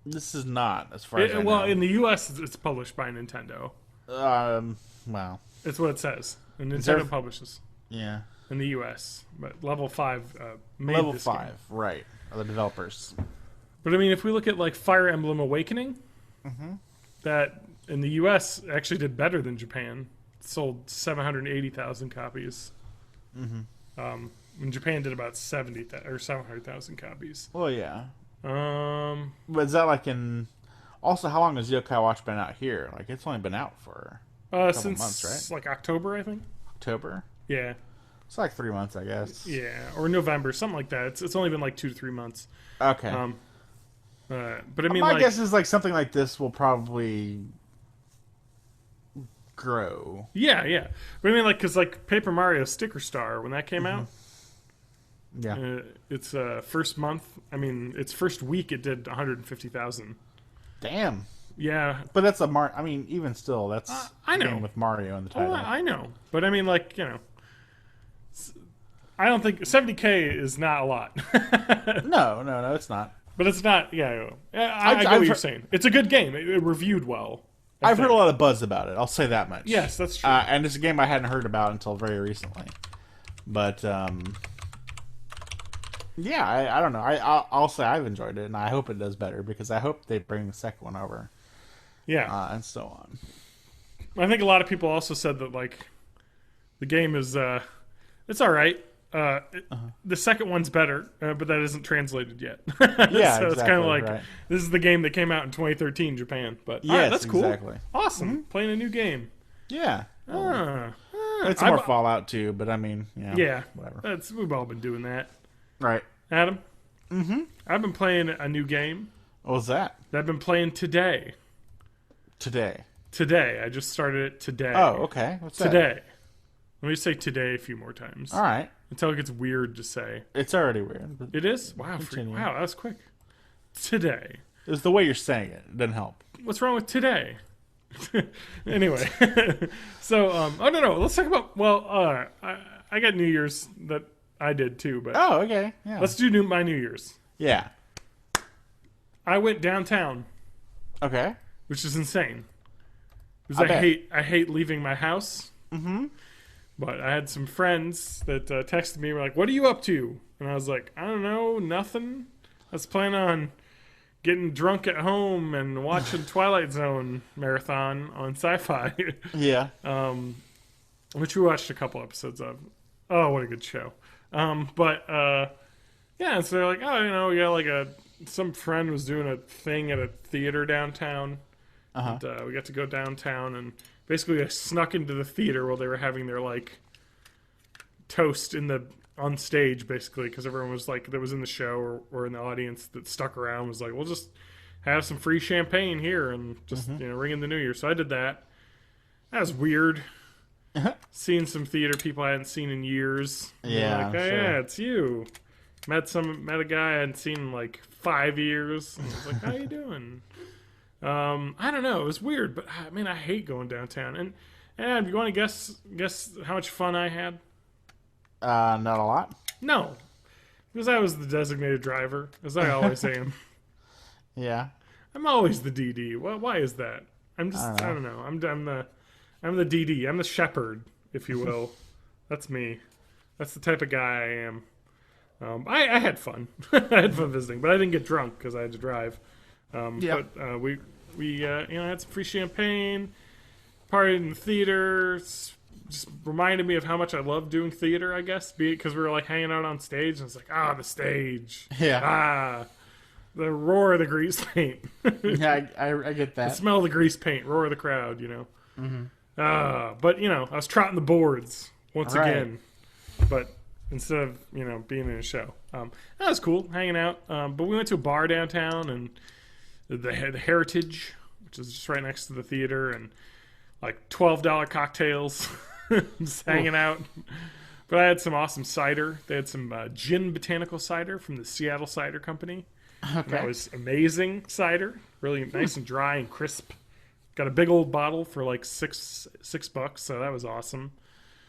This is not, as far as I know. Well, in the U.S., it's published by Nintendo. Wow. It's what it says. And Nintendo there- publishes Yeah. in the U.S. But Level 5 made Level this 5, game. right. Are the developers. But I mean, if we look at like Fire Emblem Awakening, that in the U.S. actually did better than Japan. It sold 780,000 copies. In Japan did about 700,000 copies. Well, yeah. Um, But is that like in... Also, how long has Yokai Watch been out here? Like, it's only been out for since months, right? like October, I think. October? Yeah, It's like 3 months, I guess. yeah, or November, something like that. It's only been like 2 to 3 months. Okay. But I mean, My like, guess is like something like this will probably grow. yeah. But I mean, like, because like Paper Mario Sticker Star when that came out, Yeah. its first month, I mean, its first week, it did 150,000. Damn. Yeah, But that's a I mean, even still, that's I a know. game with Mario in the oh, title. I know. But I mean, like, I don't think 70K is not a lot. No, it's not. But it's not. Yeah, I get I've what you're heard- saying. It's a good game. It reviewed well. I've heard a lot of buzz about it. I'll say that much. Yes, that's true. And it's a game I hadn't heard about until very recently. But yeah, I don't know. I'll say I've enjoyed it, and I hope it does better because I hope they bring the second one over Yeah. and so on. I think a lot of people also said that like the game is it's all right. The second one's better, but that isn't translated yet. Yeah, so it's kind of like right. this is the game that came out in 2013 Japan. But all Yes, right, that's cool. exactly. Awesome, playing a new game. Yeah. It's I'm- more Fallout too, but I mean, Yeah, whatever. we've all been doing that. Right. Adam, I've been playing a new game What was that? that I've been playing today. Today. Today, I just started it today. Oh, okay. What's that? Today. Let me say today a few more times. All right. Until it gets weird to say. It's already weird. But It is? Wow, Continue. wow, that was quick. Today. it's the way you're saying it. It doesn't help. What's wrong with today? Anyway. So, oh, no. Let's talk about, I got New Year's that I did too, but Oh, okay. Yeah. let's do my New Year's. Yeah. I went downtown, Okay. which is insane. Because I bet. I hate leaving my house. Mm-hmm. But I had some friends that texted me, were like, what are you up to? And I was like, I don't know, nothing. I was planning on getting drunk at home and watching Twilight Zone marathon on Sci-Fi, Yeah. which we watched a couple episodes of. Oh, what a good show. Yeah, and so they're like, oh, we got like some friend was doing a thing at a theater downtown. Uh-huh. And, we got to go downtown, and basically I snuck into the theater while they were having their like toast on stage, basically, because everyone was like that was in the show or in the audience that stuck around was like, we'll just have some free champagne here and just ring in the new year. So I did that. That was weird. Seeing some theater people I hadn't seen in years. Yeah, like, oh sure. yeah, it's you. Met a guy I hadn't seen in like 5 years. And I was like, how you doing? I don't know. It was weird, but I mean, I hate going downtown. And you want to guess how much fun I had? Not a lot. No, because I was the designated driver, as I always am. Yeah. I'm always the DD. Well, why is that? I don't know. I'm the DD. I'm the shepherd, if you will. That's me. That's the type of guy I am. I had fun. I had fun visiting, but I didn't get drunk because I had to drive. Yep. But we had some free champagne, partied in the theater. Just reminded me of how much I love doing theater, I guess, because we were like hanging out on stage, and it's like, the stage. Yeah. The roar of the grease paint. Yeah, I get The that. smell of the grease paint, roar of the crowd, But, I was trotting the boards once Right. again. But instead of, being in a show. That was cool, hanging out. But we went to a bar downtown, and the Heritage, which is just right next to the theater, and like $12 cocktails, just hanging out. But I had some awesome cider. They had some gin botanical cider from the Seattle Cider Company. Okay. That was amazing cider, really nice and dry and crisp. Got a big old bottle for like $6, so that was awesome.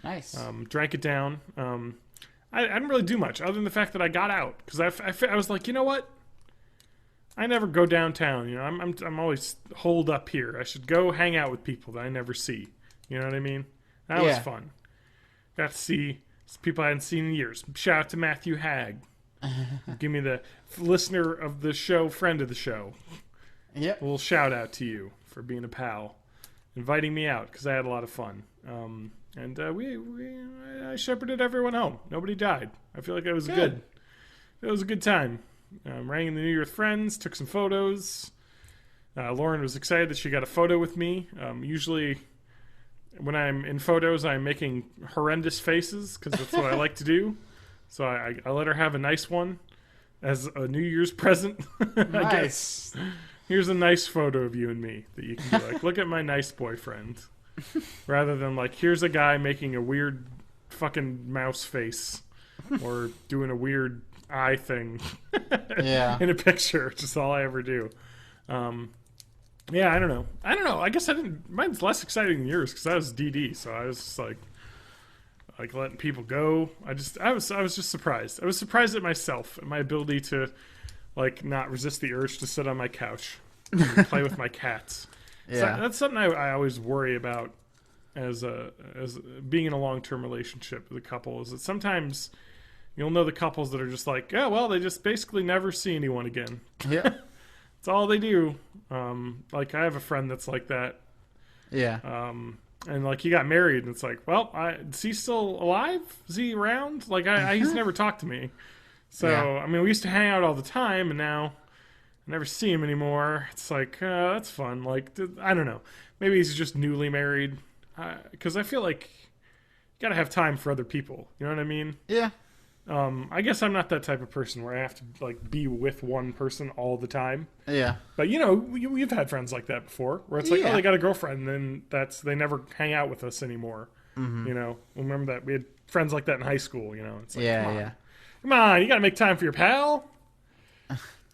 Nice. Drank it down. I didn't really do much other than the fact that I got out because I was like, you know what? I never go downtown. I'm always holed up here. I should go hang out with people that I never see. You know what I mean? That was Yeah. fun. Got to see some people I hadn't seen in years. Shout out to Matthew Hagg. Give me the listener of the show, friend of the show. Yep. A little shout out to you for being a pal, inviting me out because I had a lot of fun. I shepherded everyone home. Nobody died. I feel like it was good. It was a good time. Rang in the New Year with friends, took some photos. Lauren was excited that she got a photo with me. Usually, when I'm in photos, I'm making horrendous faces because that's what I like to do. So I let her have a nice one as a New Year's present. I guess. Nice. Here's a nice photo of you and me that you can be like, look at my nice boyfriend. Rather than like, here's a guy making a weird fucking mouse face or doing a weird eye thing Yeah. in a picture, which is all I ever do. Yeah, I don't know. I guess I didn't. Mine's less exciting than yours because I was DD, so I was just like letting people go. I was just surprised. I was surprised at myself, at my ability to like not resist the urge to sit on my couch and play with my cats. Yeah. So that's something I always worry about as being in a long-term relationship with a couple, is that sometimes you'll know the couples that are just like, oh, well, they just basically never see anyone again. Yeah. That's all they do. Like I have a friend that's like that. Yeah. And like he got married, and it's like, well, is he still alive? Is he around? Like he's never talked to me. So Yeah. I mean, we used to hang out all the time, and now I never see him anymore. It's like that's fun. Like I don't know, maybe he's just newly married, because I feel like you gotta have time for other people. You know what I mean? Yeah. I guess I'm not that type of person where I have to like be with one person all the time. Yeah. But you know, we've had friends like that before, where it's like, Yeah. oh, they got a girlfriend, and then they never hang out with us anymore. You know, remember that we had friends like that in high school. You know, it's like, come on, you got to make time for your pal.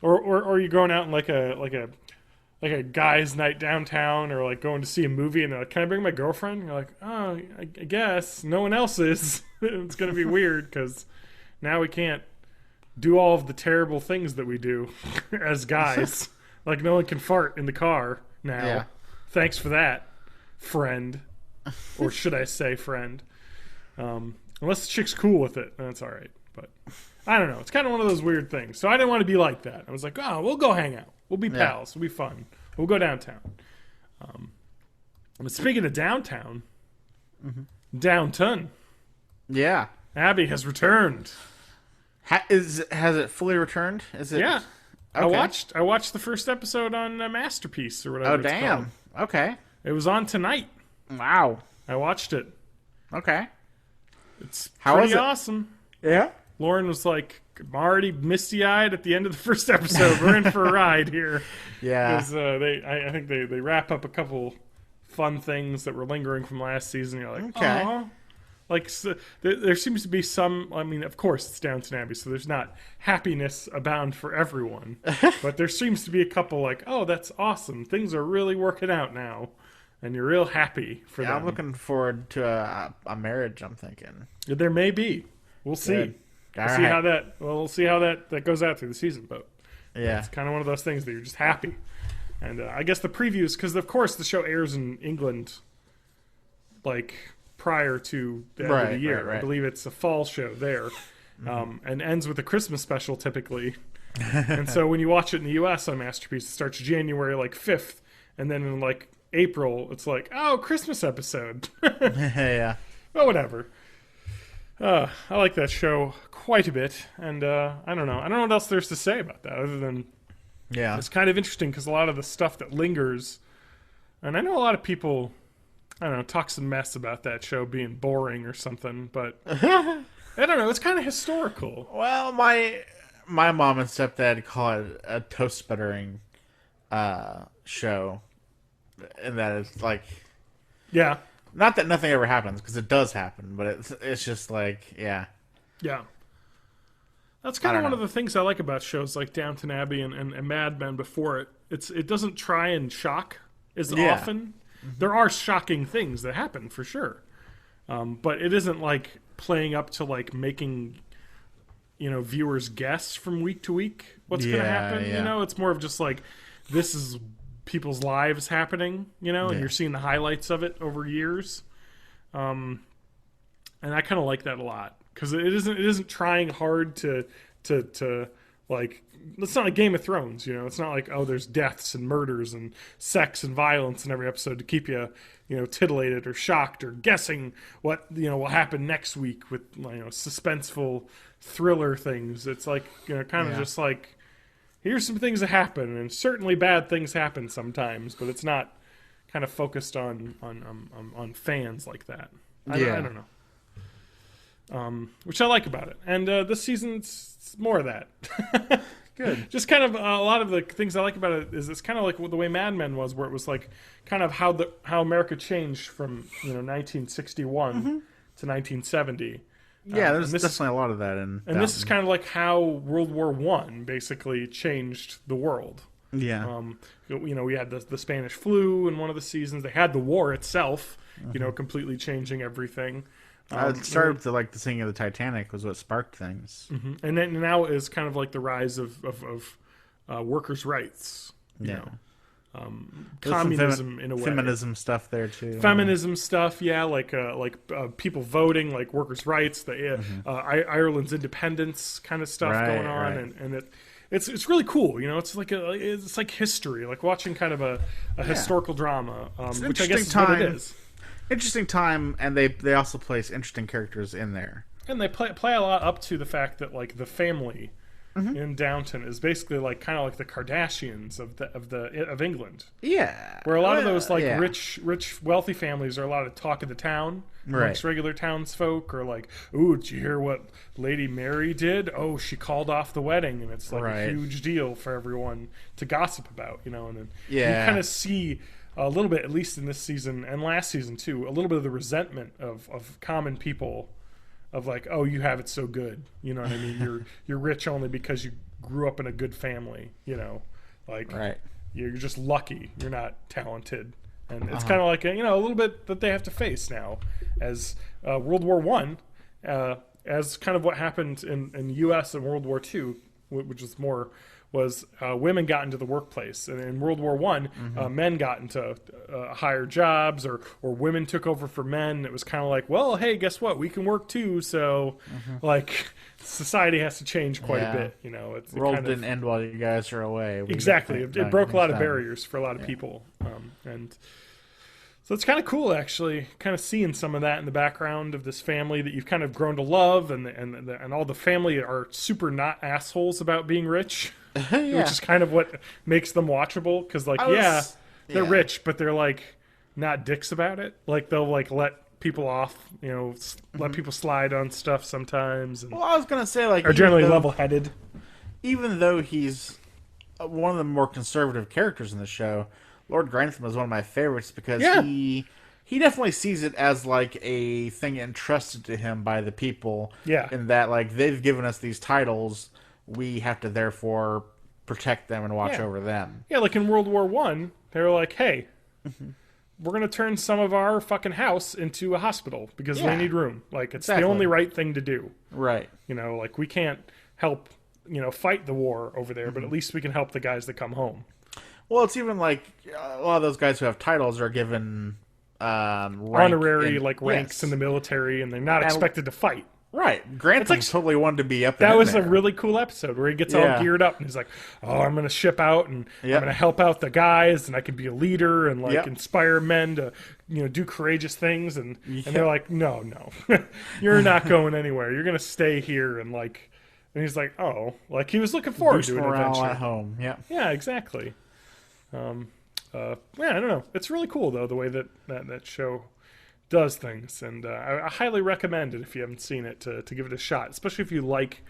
or you're going out in like a guys' night downtown, or like going to see a movie, and they're like, can I bring my girlfriend? And you're like, oh, I guess no one else is. It's gonna be weird because now we can't do all of the terrible things that we do as guys. Like no one can fart in the car now. Yeah. Thanks for that, friend. Or should I say friend? Unless the chick's cool with it, then it's all right. But I don't know. It's kind of one of those weird things. So I didn't want to be like that. I was like, oh, we'll go hang out. We'll be pals. It'll be fun. We'll go downtown. But speaking of downtown, downton, Yeah. Abbey has returned. Has it fully returned? Is it? Yeah. Okay. I watched the first episode on Masterpiece or whatever. Oh, it's called. damn. Okay. It was on tonight. Wow. I watched it. Okay. It's How pretty was it? awesome. Yeah. Lauren was like, I'm already misty-eyed at the end of the first episode. We're in for a ride here. Yeah. 'Cause, I think they wrap up a couple fun things that were lingering from last season. You're like, Okay. aw. Like, so, there seems to be some, I mean, of course, it's Downton Abbey, so there's not happiness abound for everyone. But there seems to be a couple like, oh, that's awesome. Things are really working out now. And you're real happy for them. I'm looking forward to a marriage, I'm thinking. There may be. We'll see. Good. We'll All see right. how we'll see how that goes out through the season. But Yeah. it's kind of one of those things that you're just happy. And I guess the previews, because of course the show airs in England, like prior to the end of the year. Right. I believe it's a fall show there, and ends with a Christmas special typically. And so when you watch it in the U.S. on Masterpiece, it starts January like 5th, and then in like April, it's like, oh, Christmas episode. Yeah. Well, whatever. I like that show quite a bit, and I don't know what else there's to say about that other than Yeah. it's kind of interesting because a lot of the stuff that lingers, and I know a lot of people, I don't know, talk some mess about that show being boring or something, but I don't know, it's kind of historical. Well, my mom and stepdad call it a toast buttering show, and that is like, Yeah, not that nothing ever happens, because it does happen, but it's just like, yeah. yeah. That's kind of don't one know. of the things I like about shows like Downton Abbey and Mad Men before it. It doesn't try and shock as Yeah. often. There are shocking things that happen for sure, but it isn't like playing up to like making viewers guess from week to week what's going to Yeah, happen. yeah. It's more of just like this is people's lives happening. And you're seeing the highlights of it over years, and I kind of like that a lot. Because it isn't trying hard to like, it's not like Game of Thrones, it's not like, oh, there's deaths and murders and sex and violence in every episode to keep you titillated or shocked or guessing what will happen next week with suspenseful thriller things. It's like kind of just like, here's some things that happen, and certainly bad things happen sometimes, but it's not kind of focused on fans like that. I don't know. Which I like about it, and this season's more of that. Good. Just kind of a lot of the things I like about it is it's kind of like the way Mad Men was, where it was like kind of how America changed from 1961 to 1970. Yeah, there's and this definitely a lot of that in And this is kind of like how World War One basically changed the world. Yeah. We had the Spanish flu in one of the seasons. They had the war itself, completely changing everything. It started with the sinking of the Titanic was what sparked things. And then now is kind of like the rise of workers' rights. Yeah. There's some communism in a way. Feminism stuff there too. Feminism stuff, yeah, like people voting, like workers' rights, Ireland's independence kind of stuff Right, going on, right. and it's really cool. You know, it's like history, like watching kind of a historical drama, which I guess is what it is. Interesting time, and they also place interesting characters in there. And they play a lot up to the fact that like the family in Downton is basically like kind of like the Kardashians of England. Yeah, where a lot of those like rich, wealthy families are a lot of talk of the town amongst regular townsfolk, or like, ooh, did you hear what Lady Mary did? Oh, she called off the wedding, and it's like a huge deal for everyone to gossip about, you know. And then you kind of see a little bit, at least in this season and last season too, a little bit of the resentment of common people, of like, oh, you have it so good, you know what I mean? You're rich only because you grew up in a good family, you know, like you're just lucky, you're not talented, and it's kind of like a little bit that they have to face now as World War One, as kind of what happened in the U.S. in World War II, which was women got into the workplace, and in World War One, men got into higher jobs, or women took over for men. It was kind of like, well, hey, guess what? We can work too. So, like, society has to change quite a bit. You know, the world didn't end while you guys are away. Exactly, it broke a lot of barriers for a lot of people, and so it's kind of cool, actually, kind of seeing some of that in the background of this family that you've kind of grown to love, and all the family are super not assholes about being rich. Which is kind of what makes them watchable, because like they're rich, but they're like not dicks about it. Like they'll like let people off, you know, let people slide on stuff sometimes. And, well, I was gonna say like are generally level-headed. Even though he's one of the more conservative characters in the show, Lord Grantham is one of my favorites because he definitely sees it as like a thing entrusted to him by the people. Yeah, in that like they've given us these titles. We have to therefore protect them and watch over them. Yeah, like in World War One, they were like, "Hey, we're gonna turn some of our fucking house into a hospital because they need room. Like it's the only right thing to do. Right? You know, like we can't help fight the war over there, but at least we can help the guys that come home. Well, it's even like a lot of those guys who have titles are given honorary ranks in the military, and they're not expected to fight. Right. Grantham totally wanted to be up there. That was a really cool episode where he gets all geared up and he's like, oh, I'm going to ship out and I'm going to help out the guys, and I can be a leader and inspire men to do courageous things. And they're like, no, you're not going anywhere. You're going to stay here. And he's like, oh, like he was looking forward to an adventure at home. Yeah. Yeah, exactly. I don't know. It's really cool though, the way that show does things, and I highly recommend it if you haven't seen it to give it a shot, especially if you like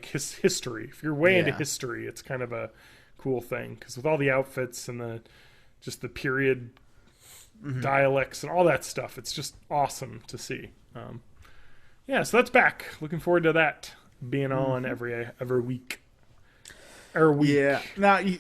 his history. If you're way into history, it's kind of a cool thing, because with all the outfits and the period dialects and all that stuff, it's just awesome to see. So that's back. Looking forward to that being on every week. Yeah. Now you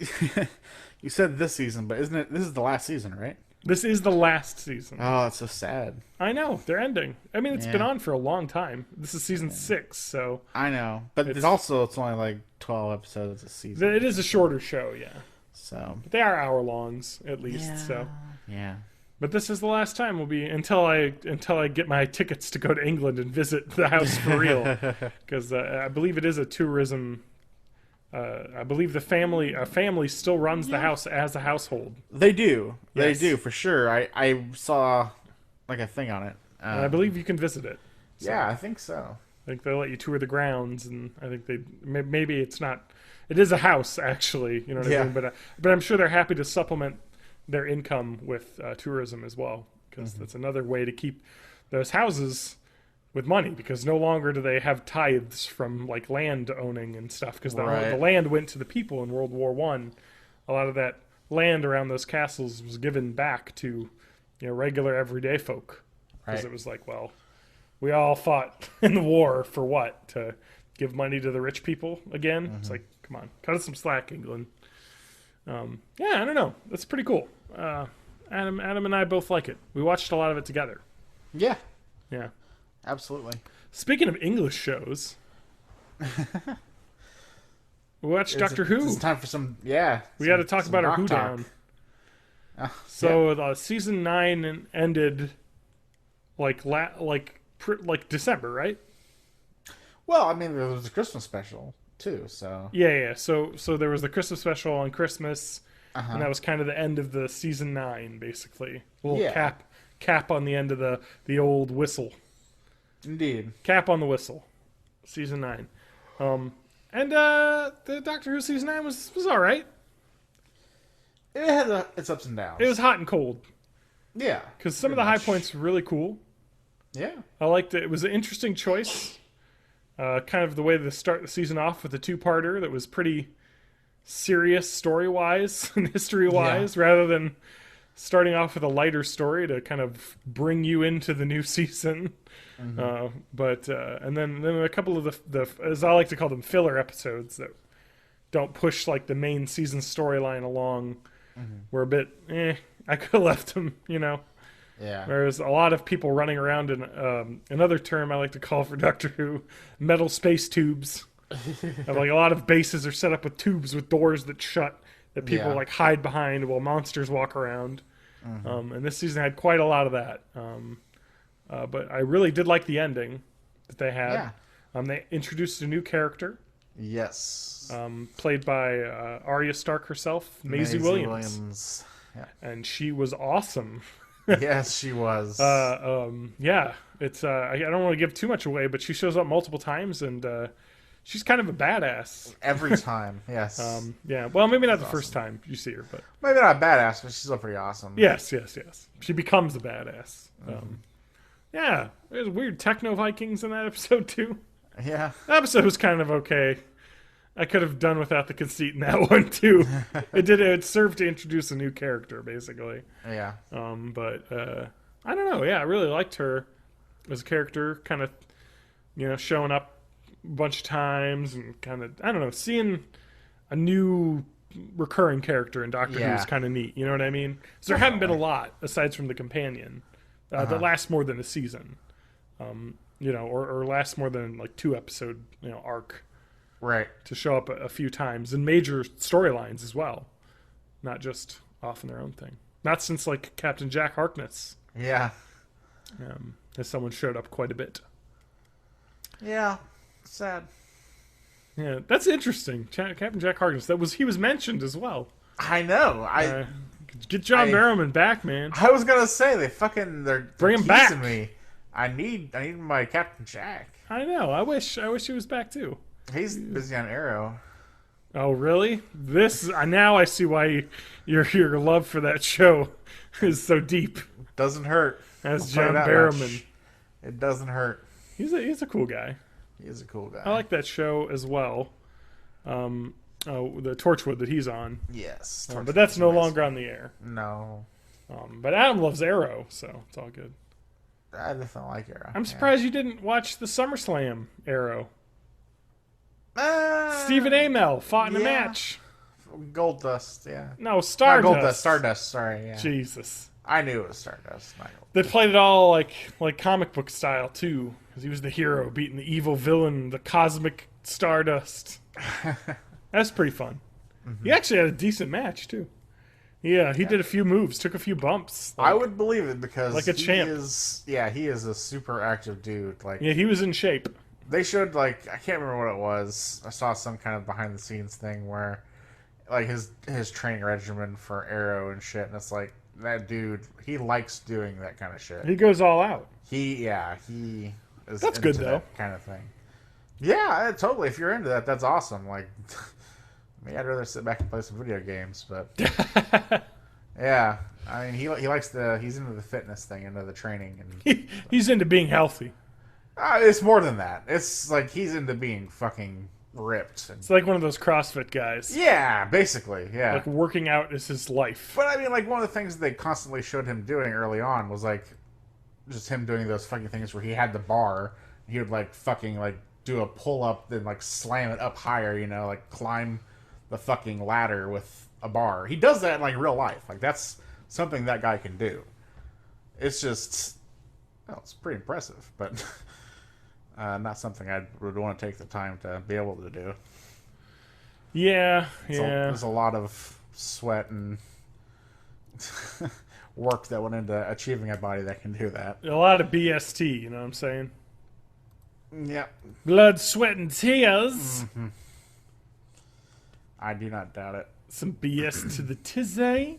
said this season, but isn't it? This is the last season, right? This is the last season. Oh, it's so sad. I know. They're ending. I mean, it's been on for a long time. This is season 6, so... I know. But it's only like 12 episodes a season. It is a shorter show, yeah. So... But they are hour-longs, at least, so... Yeah. But this is the last time we'll be... Until I get my tickets to go to England and visit the house for real. Because I believe it is a tourism... I believe a family still runs the house as a household. They do. Yes. They do, for sure. I saw like a thing on it. And I believe you can visit it. So. Yeah, I think so. I think they'll let you tour the grounds, and I think maybe it's not... It is a house, actually, you know what I mean? But I'm sure they're happy to supplement their income with tourism as well, because that's another way to keep those houses... with money, because no longer do they have tithes from like land owning and stuff, because the land went to the people in World War One. A lot of that land around those castles was given back to regular everyday folk, because it was like, well, we all fought in the war for what? To give money to the rich people again? It's like, come on, cut us some slack, England. I don't know. That's pretty cool. Adam and I both like it. We watched a lot of it together. Yeah. Absolutely. Speaking of English shows, we watched Doctor Who. It's time for some, we got to talk about our Who Down. Season 9 ended like December, right? Well, I mean, there was a Christmas special too. So Yeah. So there was the Christmas special on Christmas, Uh-huh. and that was kind of the end of the season 9, basically. A little Yeah. cap on the end of the old whistle. indeed. Cap on the whistle. Season 9. And the Doctor Who season 9 was all right. It had its ups and downs. It was hot and cold. Yeah. Because some of the high points were really cool. Yeah. I liked it. It was an interesting choice. Kind of the way to start the season off with a 2-parter that was pretty serious story-wise and history-wise, rather than starting off with a lighter story to kind of bring you into the new season. And then a couple of the as I like to call them, filler episodes that don't push like the main season storyline along were a bit I could have left them, Yeah. There's a lot of people running around in another term I like to call for Doctor Who, metal space tubes. Like a lot of bases are set up with tubes with doors that shut that people like hide behind while monsters walk around. And this season had quite a lot of that. But I really did like the ending that they had. They introduced a new character. Yes. Played by Arya Stark herself, Maisey Williams. Yeah. And she was awesome. Yes, she was. It's I don't want to give too much away, but she shows up multiple times, and she's kind of a badass. Every time, yes. Well, maybe not the first time you see her, but Maybe not badass, but she's still pretty awesome. yes. She becomes a badass. There's weird techno Vikings in that episode too. Yeah. The episode was kind of okay. I could have done without the conceit in that one too. It served to introduce a new character, basically. Yeah. But I don't know. Yeah, I really liked her as a character, kind of, showing up a bunch of times and kind of, I don't know, seeing a new recurring character in Doctor Who is kind of neat. You know what I mean? So there haven't been a lot aside from the companion that lasts more than a season, or lasts more than like 2-episode, arc. Right. To show up a few times in major storylines as well, not just off in their own thing. Not since like Captain Jack Harkness, Yeah. as someone showed up quite a bit. Yeah. Sad. Yeah, that's interesting. Captain Jack Harkness. He was mentioned as well. I know. Get John Barrowman back, man. I was gonna say they're Bring him back. teasing me. I need my Captain Jack. I know. I wish he was back too. He's busy on Arrow. Oh, really? Now I see why your love for that show is so deep. Doesn't hurt. As I'll tell you John that Barrowman. much. It doesn't hurt. He's a cool guy. He is a cool guy. I like that show as well. The Torchwood that he's on. Yes. But that's no longer on the air. No. But Adam loves Arrow, so it's all good. I definitely like Arrow. I'm surprised you didn't watch the SummerSlam Arrow. Stephen Amell fought in a match. Gold Dust, yeah. No, Not Stardust. Gold Dust, Stardust, sorry, yeah. Jesus. I knew it was Stardust, not Gold. They played it all like comic book style, too. Because he was the hero beating the evil villain, the cosmic Stardust. That's pretty fun. He actually had a decent match, too. Yeah, he did a few moves, took a few bumps. I would believe it because like a champ. He is a super active dude. Yeah, he was in shape. They showed I can't remember what it was. I saw some kind of behind the scenes thing where his training regimen for Arrow and shit, and it's like that dude, he likes doing that kind of shit. He goes all out. He is That's into good though. That kind of thing. Yeah, totally. If you're into that, that's awesome. Like me, I'd rather sit back and play some video games, but yeah. I mean, he likes he's into the fitness thing, into the training, and he's into being healthy. It's more than that. It's like he's into being fucking ripped. It's like one of those CrossFit guys. Yeah, basically, yeah. Like working out is his life. But I mean, like one of the things they constantly showed him doing early on was like just him doing those fucking things where he had the bar, he would fucking do a pull up, then slam it up higher, like climb the fucking ladder with a bar. He does that in real life. That's something that guy can do. It's just, it's pretty impressive, but not something I would want to take the time to be able to do. Yeah, There's a lot of sweat and work that went into achieving a body that can do that. A lot of BST, you know what I'm saying? Yeah. Blood, sweat, and tears. Mm-hmm. I do not doubt it. Some BS to the tizzy.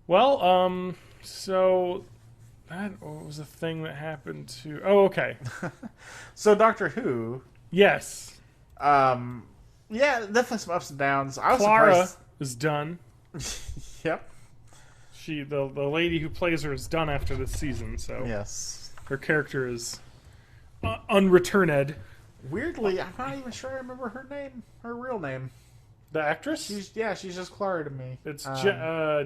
Well, so that was a thing that happened to. Oh, okay. So Doctor Who, Yes, yeah, definitely some ups and downs. I was Clara surprised. is done. Yep. The lady who plays her is done after this season, so Yes. her character is unreturned. Weirdly, I'm not even sure I remember her real name. The actress? She's just Clara to me. It's Jenna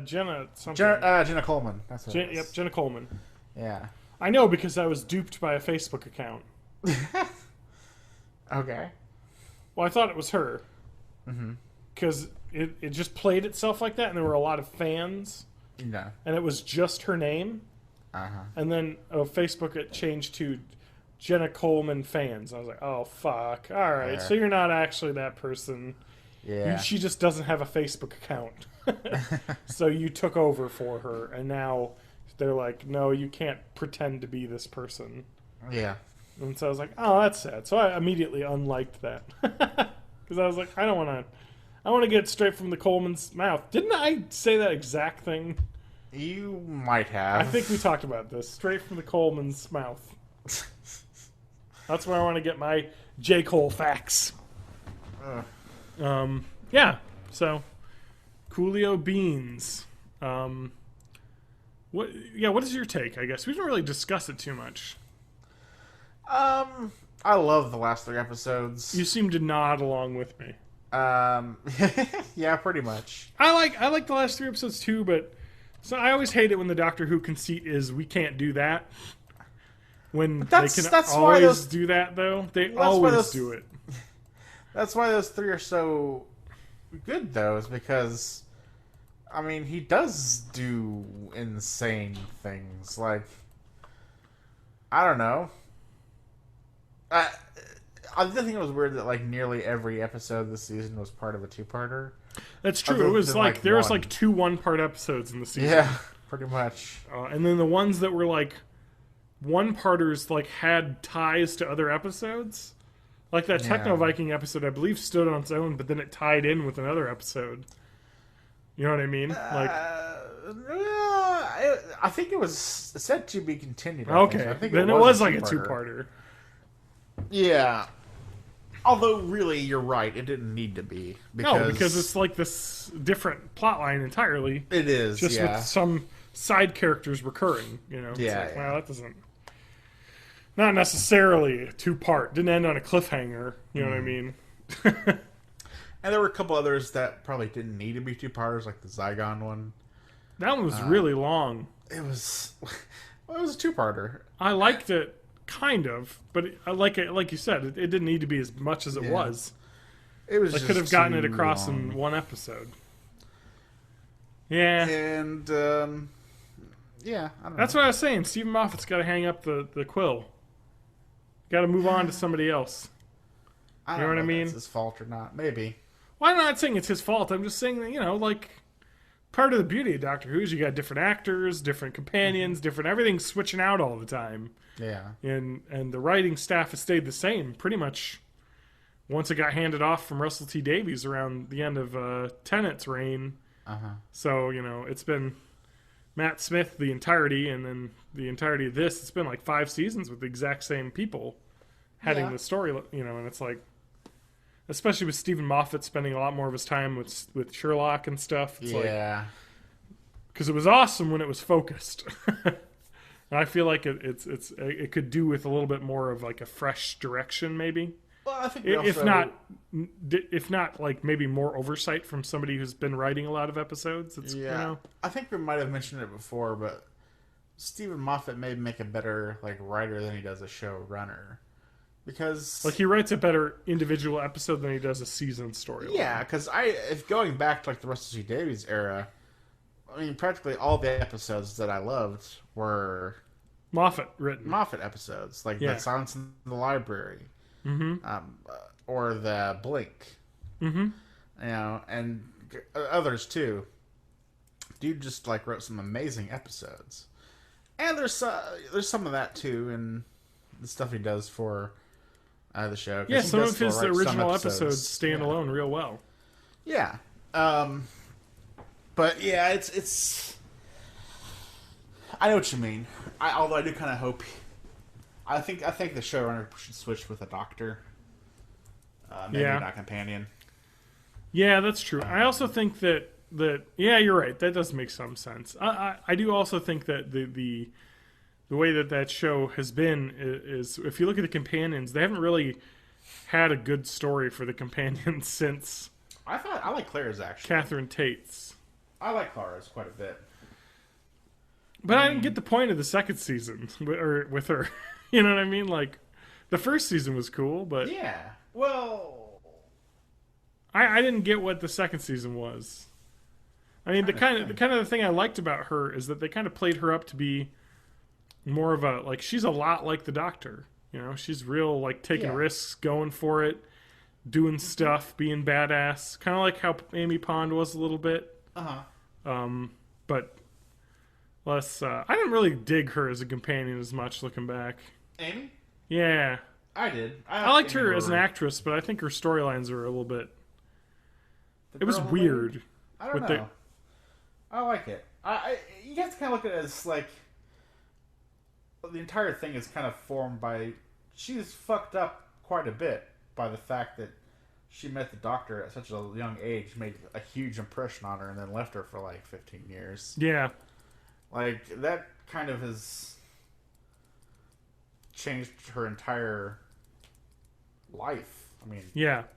something. Jenna Coleman. That's what it is. Yep, Jenna Coleman. Yeah. I know because I was duped by a Facebook account. Okay. Well, I thought it was her. Because it just played itself like that, and there were a lot of fans, No. and it was just her name. And then Facebook it changed to Jenna Coleman fans. I was like, oh, fuck. All right, so you're not actually that person. Yeah. She just doesn't have a Facebook account. So you took over for her, and now they're like, no, you can't pretend to be this person. Yeah. And so I was like, oh, that's sad. So I immediately unliked that. Because I was like, I want to get it straight from the Coleman's mouth. Didn't I say that exact thing? You might have. I think we talked about this. Straight from the Coleman's mouth. That's where I want to get my J. Cole facts. Yeah. So, Coolio Beans. What is your take, I guess? We didn't really discuss it too much. I love the last 3 episodes. You seem to nod along with me. Yeah, pretty much. I like the last 3 episodes too, but so I always hate it when the Doctor Who conceit is we can't do that. When they can always do that, though. They always do it. That's why those 3 are so good, though, is because, I mean, he does do insane things. Like, I don't know. I did think it was weird that, like, nearly every episode this season was part of a 2-parter. That's true. Other It was than, like, there was one. like 2 one-part episodes in the season. Yeah, pretty much. And then the ones that were like one-parters like had ties to other episodes. Like that Techno Viking episode, I believe, stood on its own, but then it tied in with another episode. You know what I mean? Like, I think it was said to be continued. okay, I think then it was like a 2-parter. Yeah. Although, really, you're right. It didn't need to be. Because it's like this different plot line entirely. It is, just with some side characters recurring. You know, yeah. It's like, wow, that doesn't. Not necessarily a 2-part. Didn't end on a cliffhanger. You know what I mean? And there were a couple others that probably didn't need to be 2-parters, like the Zygon one. That one was really long. It was a 2-parter. I liked it, kind of, but like you said, it didn't need to be as much as it was. It was. I just could have gotten it too across long. in one episode. Yeah, And yeah, I don't know. that's what I was saying. Stephen Moffat's got to hang up the quill. Got to move on to somebody else. I don't know what I if mean? It's his fault or not? Maybe. Well, I'm not saying it's his fault. I'm just saying that, like, part of the beauty of Doctor Who is you got different actors, different companions, different everything's switching out all the time. Yeah. And the writing staff has stayed the same pretty much once it got handed off from Russell T Davies around the end of Tennant's reign. So, it's been Matt Smith the entirety, and then the entirety of this, it's been like 5 seasons with the exact same people heading the story, and it's like, especially with Stephen Moffat spending a lot more of his time with Sherlock and stuff. It's like, because it was awesome when it was focused. And I feel like it could do with a little bit more of like a fresh direction, maybe. Well, I think if not like maybe more oversight from somebody who's been writing a lot of episodes. I think we might have mentioned it before, but Stephen Moffat may make a better like writer than he does a showrunner, because like he writes a better individual episode than he does a season story. Yeah, because if going back to like the Russell T Davies era, I mean, practically all the episodes that I loved were Moffat written. Moffat episodes, like the Silence in the Library, or the Blink, and others too. Dude just like wrote some amazing episodes, and there's some of that too in the stuff he does for out of the show. Yeah, some of his original episodes stand alone real well. Yeah. But yeah, it's. I know what you mean. Although I do kind of hope. I think the showrunner should switch with a doctor. Maybe not a companion. Yeah, that's true. I also think that yeah, you're right. That does make some sense. I do also think that the way that show has been is if you look at the companions, they haven't really had a good story for the companions since. I like Clara's actually. Catherine Tate's. I like Clara's quite a bit. But I didn't get the point of the second season with her. You know what I mean? Like, the first season was cool, but yeah. Well, I didn't get what the second season was. I mean, the kind of thing I liked about her is that they kind of played her up to be more of a, like, she's a lot like the Doctor. You know, she's real, like, taking risks, going for it, doing stuff, being badass. Kind of like how Amy Pond was a little bit. But less. I didn't really dig her as a companion as much looking back. Amy? Yeah. I did. I liked her as an actress, but I think her storylines are a little bit. It was weird. I don't know. I like it. You have to kind of look at it as like the entire thing is kind of formed by. She's fucked up quite a bit by the fact that she met the Doctor at such a young age, made a huge impression on her, and then left her for like 15 years. Yeah. Like, that kind of has changed her entire life. I mean,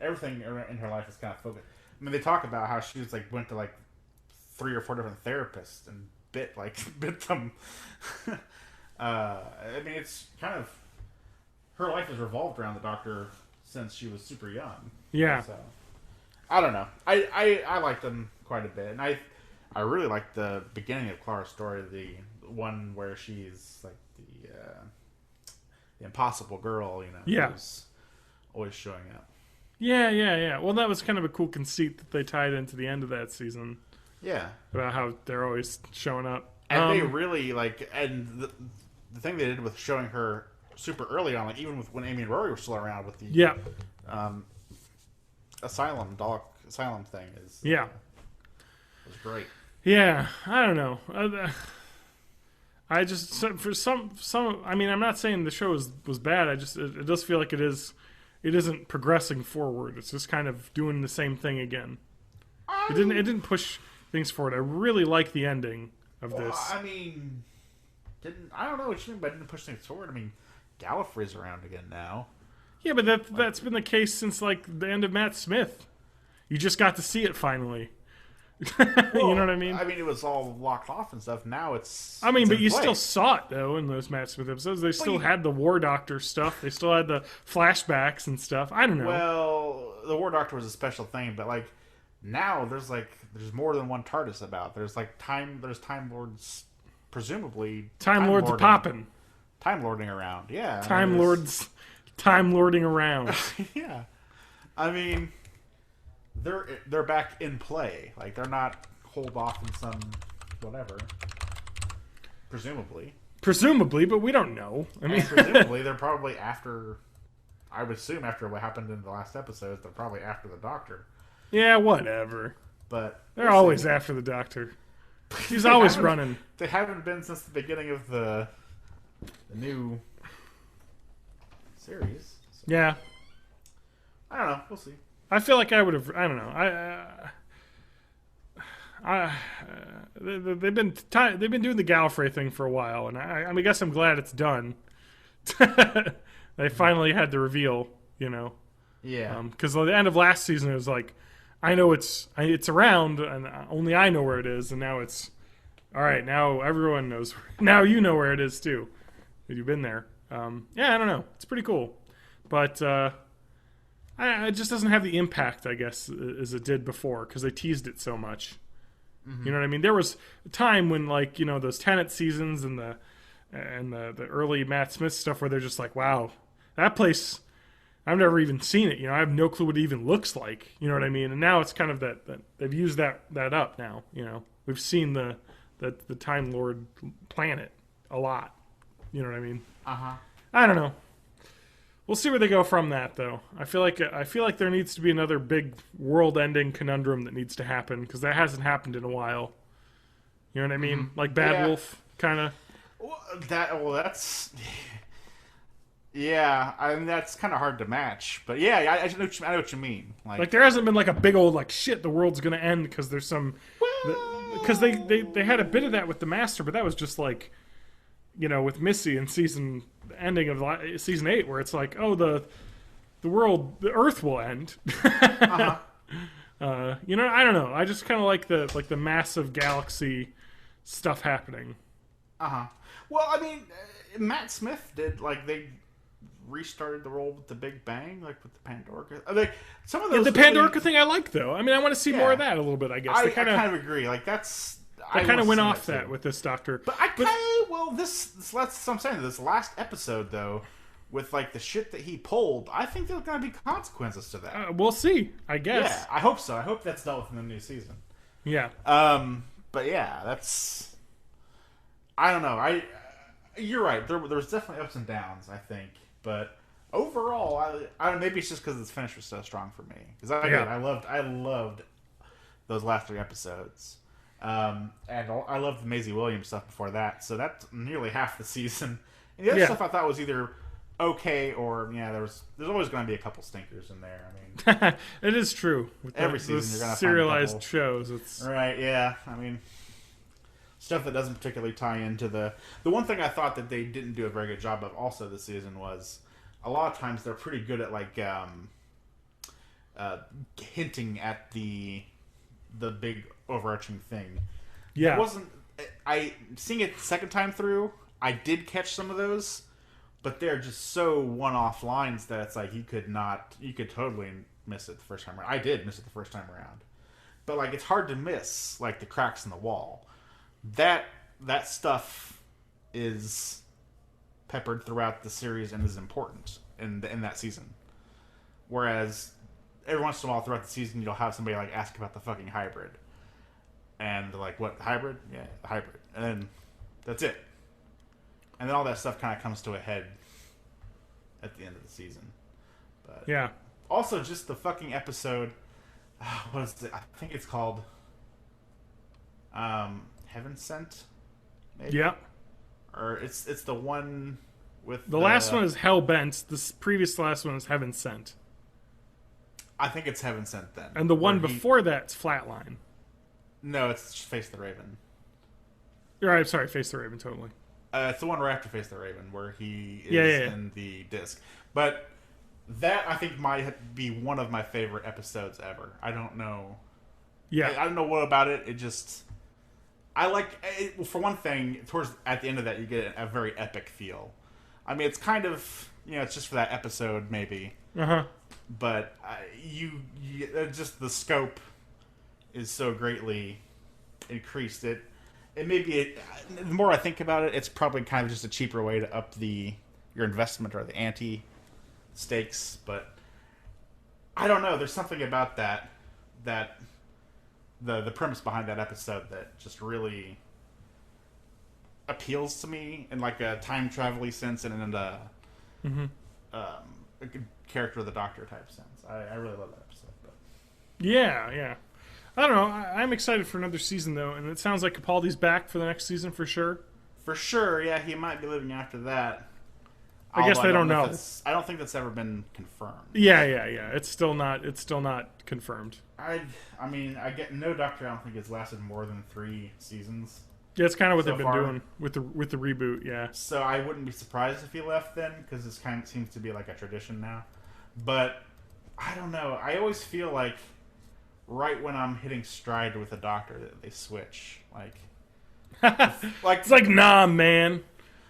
everything in her life is kind of focused. I mean, they talk about how she was like went to like 3 or 4 different therapists and bit them. I mean, it's kind of her life has revolved around the Doctor since she was super young. Yeah. So I don't know. I liked them quite a bit, and I really liked the beginning of Clara's story, the one where she's like the impossible girl, you know, who's always showing up. Yeah. Well, that was kind of a cool conceit that they tied into the end of that season. Yeah. About how they're always showing up. And they really, like, and the thing they did with showing her super early on, like, even with when Amy and Rory were still around with the asylum thing is was great. Yeah, I don't know. I just for some. I mean, I'm not saying the show was bad. It does feel like it isn't progressing forward. It's just kind of doing the same thing again. It didn't push things forward. I really like the ending of this. I mean, I don't know what you mean by didn't push things forward. I mean, Gallifrey's around again now. Yeah, but that's been the case since like the end of Matt Smith. You just got to see it finally. You know what I mean? I mean, it was all locked off and stuff. Now it's. I mean, but you still saw it though in those Matt Smith episodes. They still had the War Doctor stuff. They still had the flashbacks and stuff. I don't know. Well, the War Doctor was a special thing, but like now there's more than one TARDIS about. There's like Time Lords, presumably Time Lords popping. Time Lording around, yeah. Time Lording around. Yeah, I mean. They're back in play. Like, they're not holed off in some whatever. Presumably, but we don't know. I mean, presumably they're probably after. I would assume after what happened in the last episode, they're probably after the Doctor. Yeah, whatever. But they're always after the Doctor. He's always running. They haven't been since the beginning of the new series. So. Yeah. I don't know. We'll see. I feel like I would have. I don't know. They've been doing the Gallifrey thing for a while, and I guess I'm glad it's done. They finally had the reveal, you know. Yeah. Because at the end of last season, it was like, I know it's around, and only I know where it is, and now it's all right. Now everyone knows. Now you know where it is too. You've been there. Yeah, I don't know. It's pretty cool, but. It just doesn't have the impact, I guess, as it did before, because they teased it so much. Mm-hmm. You know what I mean? There was a time when, like, you know, those Tenet seasons and the early Matt Smith stuff where they're just like, wow, that place, I've never even seen it. You know, I have no clue what it even looks like. You know what I mean? And now it's kind of that they've used that up now. You know, we've seen the Time Lord planet a lot. You know what I mean? Uh-huh. I don't know. We'll see where they go from that, though. I feel like there needs to be another big world-ending conundrum that needs to happen, because that hasn't happened in a while. You know what I mean? Like Bad Wolf, kind of. That's... Yeah, I mean, that's kind of hard to match. But yeah, I know what you mean. Like there hasn't been like a big old, like, shit, the world's going to end because there's some... Because they had a bit of that with the Master, but that was just like, you know, with Missy in the ending of season 8, where it's like, oh, the world, the Earth will end. You know, I don't know. I just kind of like the massive galaxy stuff happening. Well, I mean, Matt Smith did, like, they restarted the world with the Big Bang, like with the Pandorica. Like, some of those the Pandorica thing I like, though. I mean, I want to see more of that a little bit, I guess. I kind of agree. Like, I kind of went off that with this Doctor. But this last, I'm saying, this last episode, though, with, like, the shit that he pulled, I think there's going to be consequences to that. We'll see, I guess. Yeah, I hope so. I hope that's dealt with in the new season. Yeah. But yeah, that's... I don't know. You're right. There's definitely ups and downs, I think. But overall, I maybe it's just because this finish was so strong for me. Because I loved those last 3 episodes. And I loved the Maisie Williams stuff before that. So that's nearly half the season. And the other stuff I thought was either okay or, there's always going to be a couple stinkers in there. I mean, it is true. With every season you're going to serialized find shows. It's right. Yeah. I mean, stuff that doesn't particularly tie into the one thing I thought that they didn't do a very good job of also this season was a lot of times they're pretty good at like hinting at the big overarching thing. Yeah. Seeing it the second time through, I did catch some of those, but they're just so one-off lines that it's like you could totally miss it the first time around. I did miss it the first time around. But like it's hard to miss like the cracks in the wall. That stuff is peppered throughout the series and is important in that season. Whereas every once in a while throughout the season you'll have somebody like ask about the fucking hybrid. And like, what, hybrid? Yeah, hybrid. And then that's it. And then all that stuff kind of comes to a head at the end of the season. But yeah. Also, just the fucking episode. What is it? I think it's called Heaven Sent. Maybe? Yeah. Or it's the one with the last one is Hell Bent. This previous last one is Heaven Sent. I think it's Heaven Sent then. And the one before that's Flatline. No, it's Face the Raven. Right, sorry, Face the Raven, totally. It's the one right after Face the Raven, where he is in the disc. But that, I think, might be one of my favorite episodes ever. I don't know. Yeah. I don't know what about it. It just... I like... for one thing, at the end of that, you get a very epic feel. I mean, it's kind of... it's just for that episode, maybe. Uh-huh. But just the scope is so greatly increased. The more I think about it, it's probably kind of just a cheaper way to up your investment or the ante stakes. But I don't know. There's something about that the premise behind that episode that just really appeals to me in like a time travel-y sense and in a good character of the Doctor type sense. I really love that episode. But. Yeah. I don't know. I'm excited for another season, though, and it sounds like Capaldi's back for the next season for sure. For sure, yeah, he might be living after that. I guess they don't know. I don't think that's ever been confirmed. Yeah. It's still not confirmed. I mean, I get no Doctor. I don't think it's lasted more than 3 seasons. Yeah, it's kind of what they've been doing with the reboot. Yeah. So I wouldn't be surprised if he left then, because this kind of seems to be like a tradition now. But I don't know. I always feel like right when I'm hitting stride with a Doctor that they switch. It's like, nah, man.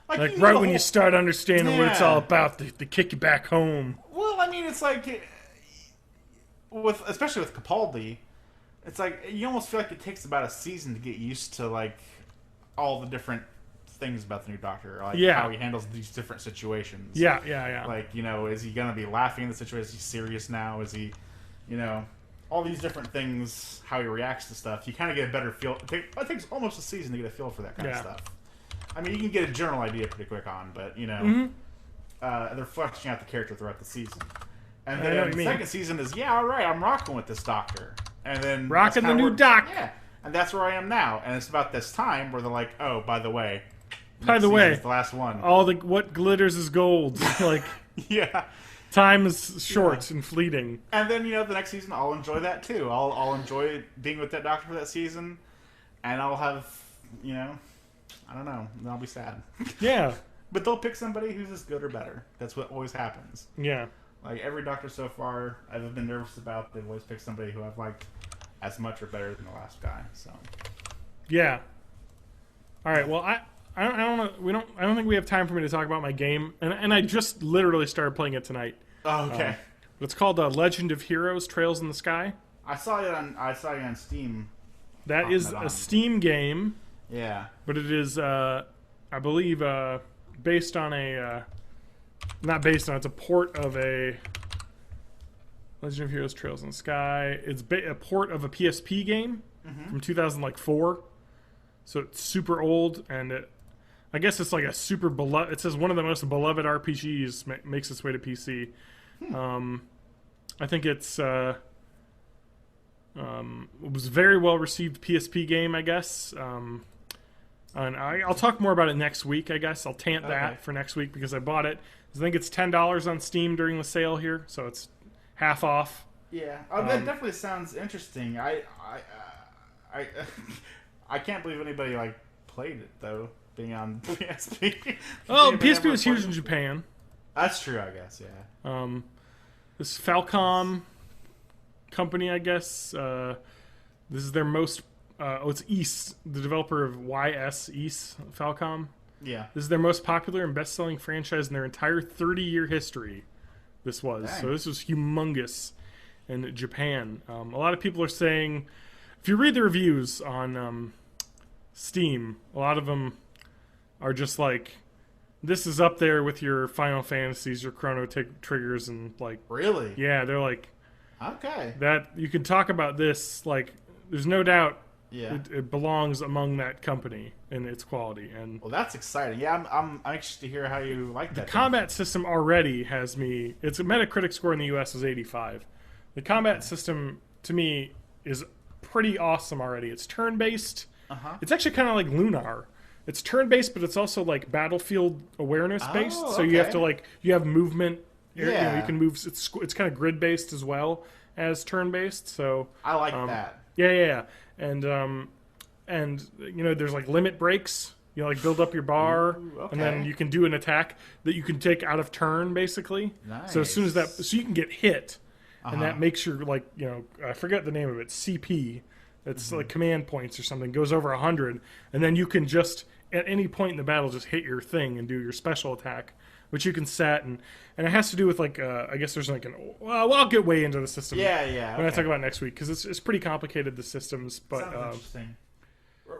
Like right when you start understanding what it's all about, they kick you back home. Well, I mean, it's like especially with Capaldi, it's like you almost feel like it takes about a season to get used to like all the different things about the new Doctor, like how he handles these different situations. Yeah. Like, is he gonna be laughing in the situation? Is he serious now? Is he, all these different things, how he reacts to stuff. You kind of get a better feel. It takes almost a season to get a feel for that kind of stuff. I mean, you can get a general idea pretty quick on, but they're fleshing out the character throughout the season. And I know then what the you mean. second season is, all right, I'm rocking with this doctor. And then Rocking that's the kinda new doc. Yeah, and that's where I am now. And it's about this time where they're like, oh, by the way, By next the way, season's the last one. all the what glitters is gold. Like Yeah. time is short and fleeting. And then, the next season, I'll enjoy that too. I'll enjoy being with that doctor for that season. And I'll have, I don't know. And I'll be sad. Yeah, But they'll pick somebody who's as good or better. That's what always happens. yeah. Like, every doctor so far I've been nervous about, they've always picked somebody who I've liked as much or better than the last guy. So, Yeah. All right. Well, I don't know. I don't think we have time for me to talk about my game, and I just literally started playing it tonight. oh, okay. It's called Legend of Heroes: Trails in the Sky. I saw it on Steam. That is a Steam game, Yeah. but it is, I believe, based on a. Not based on. It's a port of a. Legend of Heroes: Trails in the Sky. It's a port of a PSP game from 2004. So it's super old, and I guess it's like a super beloved. It says one of the most beloved RPGs makes its way to PC. I think it was a very well received PSP game, I guess. And I'll talk more about it next week, I guess. I'll tant that for next week because I bought it. I think it's $10 on Steam during the sale here, so it's half off. Yeah. Oh, that definitely sounds interesting. I can't believe anybody played it though, being on PSP. Oh, PSP was huge in Japan. That's true, I guess. Yeah. This Falcom company, I guess. This is their most. It's East, the developer of East Falcom. Yeah. This is their most popular and best-selling franchise in their entire 30-year history. This was Dang. so. This was humongous in Japan. A lot of people are saying, if you read the reviews on Steam, a lot of them are just like, this is up there with your Final Fantasies, your Chrono Triggers, and Really? yeah, they're like Okay. that. You can talk about this there's no doubt. Yeah. It belongs among that company in its quality, and Well, that's exciting. Yeah, I'm anxious to hear how you like that. combat system already has me. Its Metacritic score in the U.S. is 85. The combat system to me is pretty awesome already. It's turn-based. It's actually kind of like Lunar. It's turn-based, but it's also battlefield awareness-based. Oh, So you have okay. to you have movement. Yeah. You can move. It's kind of grid-based as well as turn-based. So I like that. yeah. And there's limit breaks. You build up your bar, Ooh, and then okay. you can do an attack that you can take out of turn, basically. So as soon as Nice. so you can get hit, and that makes your I forget the name of it, CP. It's like command points or something. Goes over 100, and then you can just at any point in the battle just hit your thing and do your special attack, which you can set, and it has to do with I guess there's I'll get way into the system. Yeah. When I okay. talk about next week, because it's pretty complicated, the systems. But Sounds interesting.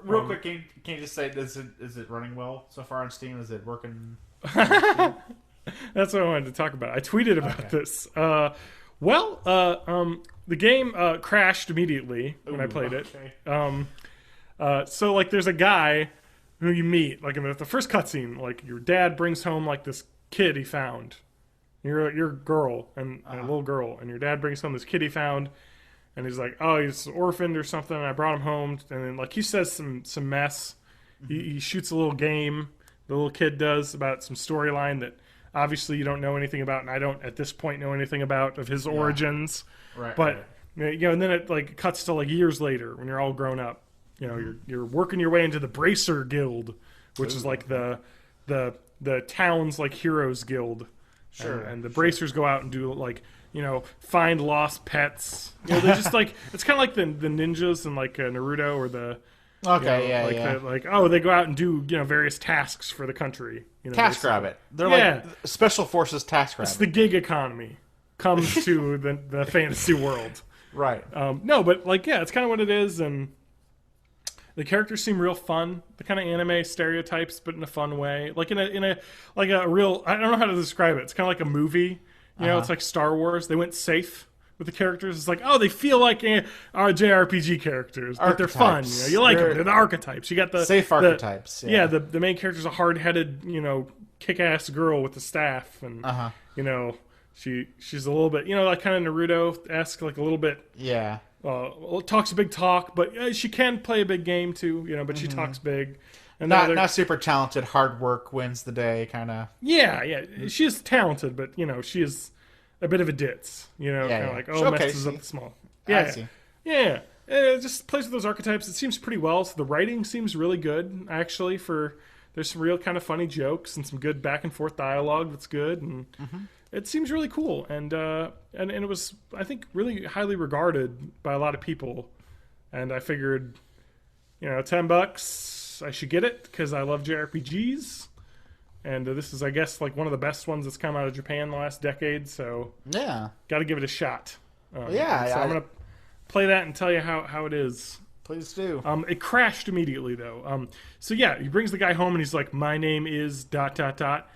Real quick, can you just say, is it running well so far on Steam? Is it working? that's what I wanted to talk about. I tweeted about this. The game crashed immediately when I played it. Okay. So there's a guy who you meet in the first cutscene. Your dad brings home this kid he found. You're a girl and a little girl, and your dad brings home this kid he found, and he's like, oh, he's orphaned or something. And I brought him home, and then he says some mess. He shoots a little game. The little kid does about some storyline that obviously you don't know anything about, and I don't at this point know anything about of his origins. Right. But and then it cuts to years later when you're all grown up. You're working your way into the Bracer Guild, which is the town's heroes guild. Sure. And the Bracers go out and do find lost pets. They just it's kind of like the ninjas in Naruto or the Okay. they go out and do various tasks for the country. Task basically. Rabbit. They're Yeah. Special Forces Task Rabbit. It's the gig economy comes to the fantasy world. Right. No, but it's kind of what it is, and the characters seem real fun. The kind of anime stereotypes, but in a fun way. In a real. I don't know how to describe it. It's kind of like a movie. It's like Star Wars. They went safe with the characters. It's they feel like our JRPG characters, but they're fun. You like them. They're the archetypes. You got the Safe archetypes. The main character's a hard-headed, kick-ass girl with the staff, and you know, she's a little bit, you know, like kind of Naruto-esque, like a little bit. Yeah. Talks a big talk, but she can play a big game too, you know. But she talks big. And not super talented. Hard work wins the day, kind of. Yeah. She is talented, but you know, she is a bit of a ditz. You know, kind of like messes up the small. Yeah, I see. Yeah. It just plays with those archetypes. It seems pretty well. So the writing seems really good, actually. There's some real kind of funny jokes and some good back and forth dialogue that's good, and it seems really cool. And it was, I think, really highly regarded by a lot of people. And I figured, you know, $10. I should get it because I love JRPGs, and this is, I guess, like one of the best ones that's come out of Japan in the last decade. So yeah, got to give it a shot. So I'm gonna play that and tell you how it is. Please do. It crashed immediately though. So yeah, he brings the guy home and he's like, "My name is ...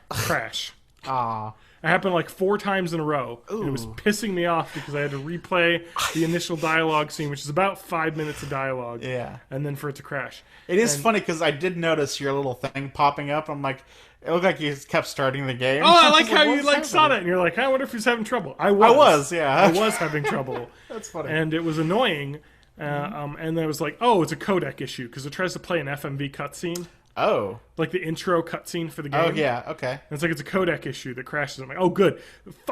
Crash." Ah. It happened like 4 times in a row. And it was pissing me off because I had to replay the initial dialogue scene, which is about 5 minutes of dialogue. Yeah. And then for it to crash. It is funny because I did notice your little thing popping up. I'm like, it looked like you kept starting the game. Oh, I like how you saw that and you're like, I wonder if he's having trouble. I was having trouble. That's funny. And it was annoying. And then it was like, oh, it's a codec issue because it tries to play an FMV cutscene. Oh. Like the intro cutscene for the game. Oh, yeah, okay. And it's like, it's a codec issue that crashes. I'm like, oh, good.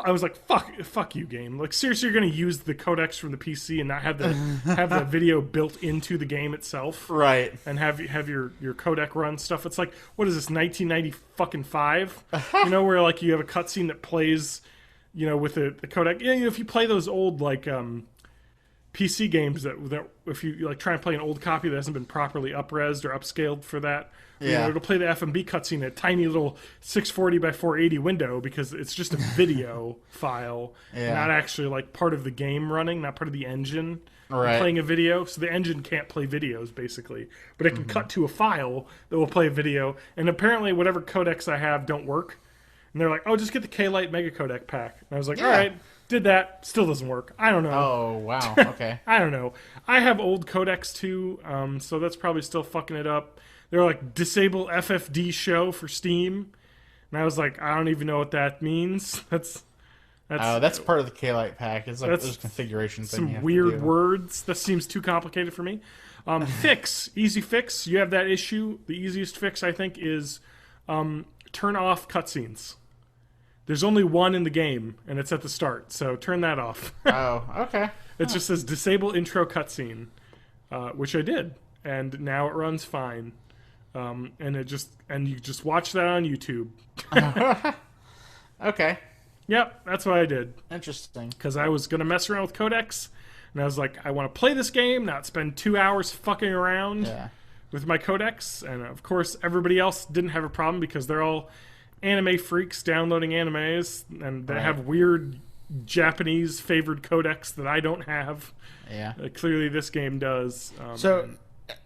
I was like, fuck you, game. Like, seriously, you're going to use the codecs from the PC and not have the video built into the game itself? Right. And have your codec run stuff. It's like, what is this, 1995? You know, where, like, you have a cutscene that plays, you know, with the codec. You know, if you play those old, like, PC games that if you like try and play an old copy that hasn't been properly up-resed or upscaled for that, you know, it'll play the FMV cutscene in a tiny little 640 by 480 window because it's just a video file, not actually like part of the game running, not part of the engine playing a video. So the engine can't play videos basically, but it can cut to a file that will play a video. And apparently, whatever codecs I have don't work. And they're like, "Oh, just get the K-Lite Mega Codec pack." And I was like, "All right." Did that, still doesn't work. I don't know. Oh, wow. Okay. I don't know. I have old codecs too, so that's probably still fucking it up. They're like, disable FFD show for Steam. And I was like, I don't even know what that means. That's part of the K-Lite pack. It's like those configuration things. Some weird words. That seems too complicated for me. Fix. Easy fix. You have that issue. The easiest fix, I think, is turn off cutscenes. There's only one in the game, and it's at the start, so turn that off. Oh, okay. It just says disable intro cutscene, which I did, and now it runs fine. And you just watch that on YouTube. Okay. Yep, that's what I did. Interesting. Because I was gonna mess around with codecs, and I was like, I want to play this game, not spend 2 hours fucking around with my codecs. And of course, everybody else didn't have a problem because they're all anime freaks downloading animes, and they have weird Japanese favored codecs that I don't have. Yeah. Clearly this game does.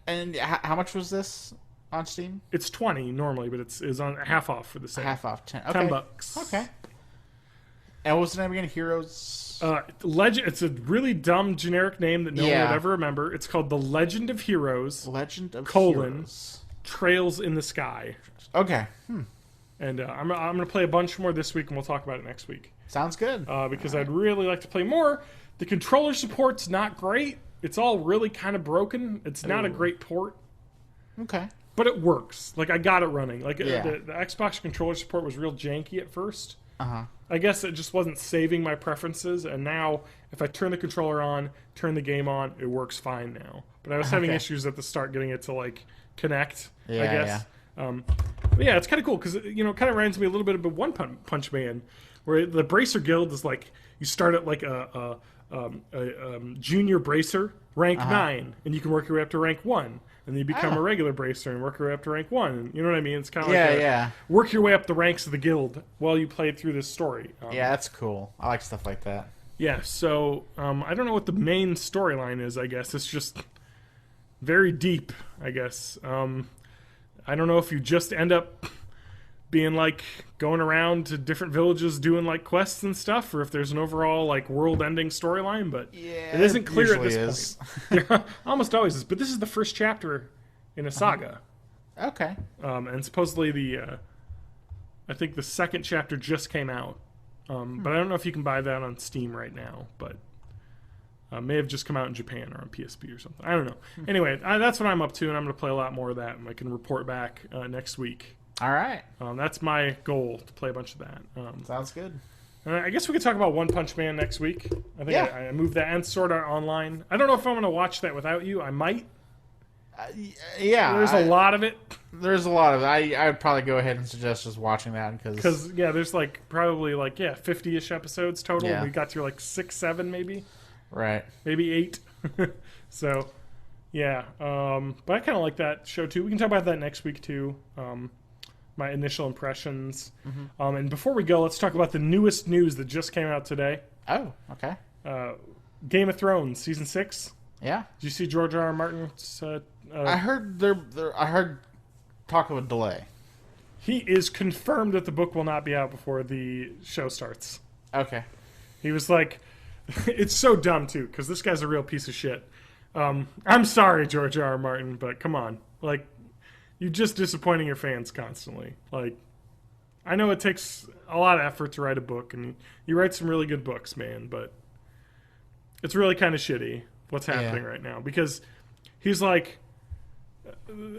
And how much was this on Steam? It's $20 normally, but it's on half off for the sale. Half off, 10. Okay. $10. Okay. And what's the name again? Heroes? Legend. It's a really dumb generic name that no one would ever remember. It's called The Legend of Heroes. Legend of Heroes. Trails in the Sky. Okay. And I'm going to play a bunch more this week, and we'll talk about it next week. Sounds good. Because I'd really like to play more. The controller support's not great. It's all really kind of broken. It's not a great port. Okay. But it works. Like, I got it running. Like, the Xbox controller support was real janky at first. I guess it just wasn't saving my preferences, and now, if I turn the controller on, turn the game on, it works fine now. But I was having issues at the start getting it to, like, connect, I guess. But yeah, it's kind of cool because, you know, it kind of reminds me a little bit of a One Punch Man, where the Bracer Guild is like, you start at like a junior Bracer, rank 9, and you can work your way up to rank 1. And then you become a regular Bracer and work your way up to rank 1. You know what I mean? It's kind of like work your way up the ranks of the guild while you play through this story. Yeah, that's cool. I like stuff like that. Yeah, so I don't know what the main storyline is, I guess. It's just very deep, I guess. I don't know if you just end up being like going around to different villages doing like quests and stuff, or if there's an overall like world-ending storyline, but it isn't clear at this point. There almost always is, but this is the first chapter in a saga. Okay. And supposedly I think the second chapter just came out. But I don't know if you can buy that on Steam right now. But may have just come out in Japan or on PSP or something. I don't know. Anyway, that's what I'm up to, and I'm going to play a lot more of that, and I can report back next week. All right. That's my goal, to play a bunch of that. Sounds good. I guess we could talk about One Punch Man next week. I think I moved that and Sword Art Online. I don't know if I'm going to watch that without you. I might. Yeah. There's a lot of it. There's a lot of it. I would probably go ahead and suggest just watching that because there's probably 50-ish episodes total. Yeah. We got through 6, 7 maybe. Right. Maybe 8. So, yeah. But I kind of like that show too. We can talk about that next week too. My initial impressions. Mm-hmm. And before we go, let's talk about the newest news that just came out today. Oh, okay. Game of Thrones season 6. Yeah. Did you see George R. R. Martin's? I heard I heard talk of a delay. He is confirmed that the book will not be out before the show starts. Okay. He was like, it's so dumb too, because this guy's a real piece of shit. I'm sorry, George R. R. Martin, but come on, you're just disappointing your fans constantly. I know it takes a lot of effort to write a book, and you write some really good books, man, but it's really kind of shitty what's happening right now, because he's like,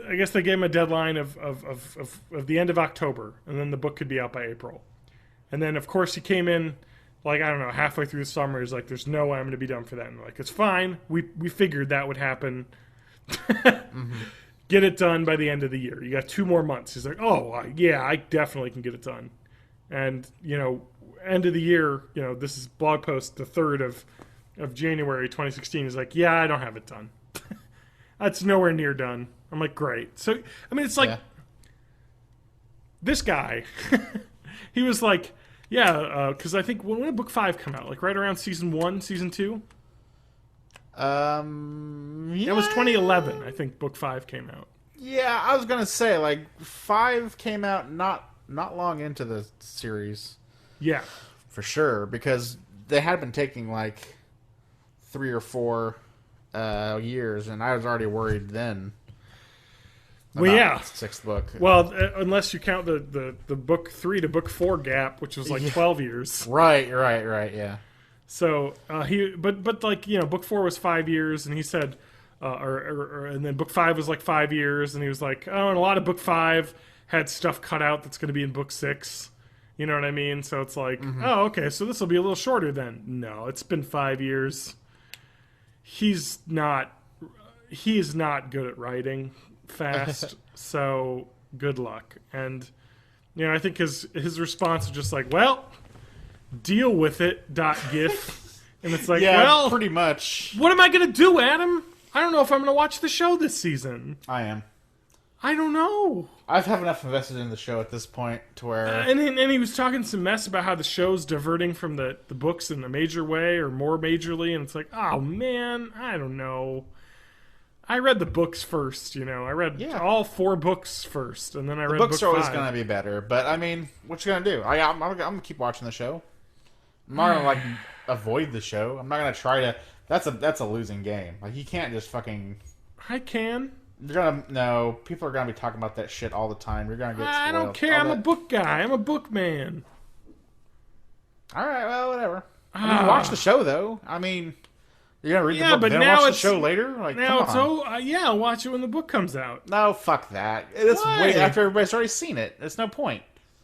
I guess they gave him a deadline of the end of October, and then the book could be out by April. And then, of course, he came in, I don't know, halfway through the summer. He's like, there's no way I'm going to be done for that. And they're like, it's fine. We figured that would happen. Mm-hmm. Get it done by the end of the year. You got 2 more months. He's like, yeah, I definitely can get it done. And, end of the year, this is blog post the 3rd of January 2016. He's like, yeah, I don't have it done. That's nowhere near done. I'm like, great. So, I mean, it's like, this guy, he was like, because I think, when did book 5 come out? Right around season 1, season 2? Yeah. It was 2011, I think book 5 came out. Yeah, I was going to say, 5 came out not long into the series. Yeah. For sure, because they had been taking, 3 or 4 years, and I was already worried then. Well, yeah. The 6th book. Well, unless you count the book 3 to book 4 gap, which was 12 years. Right, yeah. So book 4 was 5 years, and he said, and then book 5 was 5 years, and he was like, oh, and a lot of book 5 had stuff cut out that's going to be in book 6. You know what I mean? So it's like, oh, okay, so this will be a little shorter then. No, it's been 5 years. He is not good at writing fast, so good luck. And I think his response was just well, deal with it. .gif, and it's well, pretty much. What am I gonna do, Adam? I don't know if I'm gonna watch the show this season. I am. I don't know. I have enough invested in the show at this point to where... and he was talking some mess about how the show's diverting from the books in a major way, or more majorly, and it's like, oh, man, I don't know. I read the books first, I read all 4 books first, and then I read book 5. The books are always going to be better, but, I mean, what you going to do? I'm going to keep watching the show. I'm not going to, avoid the show. I'm not going to try to... That's a losing game. You can't just fucking... I can. No, people are gonna be talking about that shit all the time. You're gonna get spoiled. I don't care. I'm a book guy. I'm a book man. All right, well, whatever. I mean, watch the show though. I mean, you're gonna read the book, but then now watch the show later. Now I'll watch it when the book comes out. No, fuck that. It's way after everybody's already seen it. There's no point.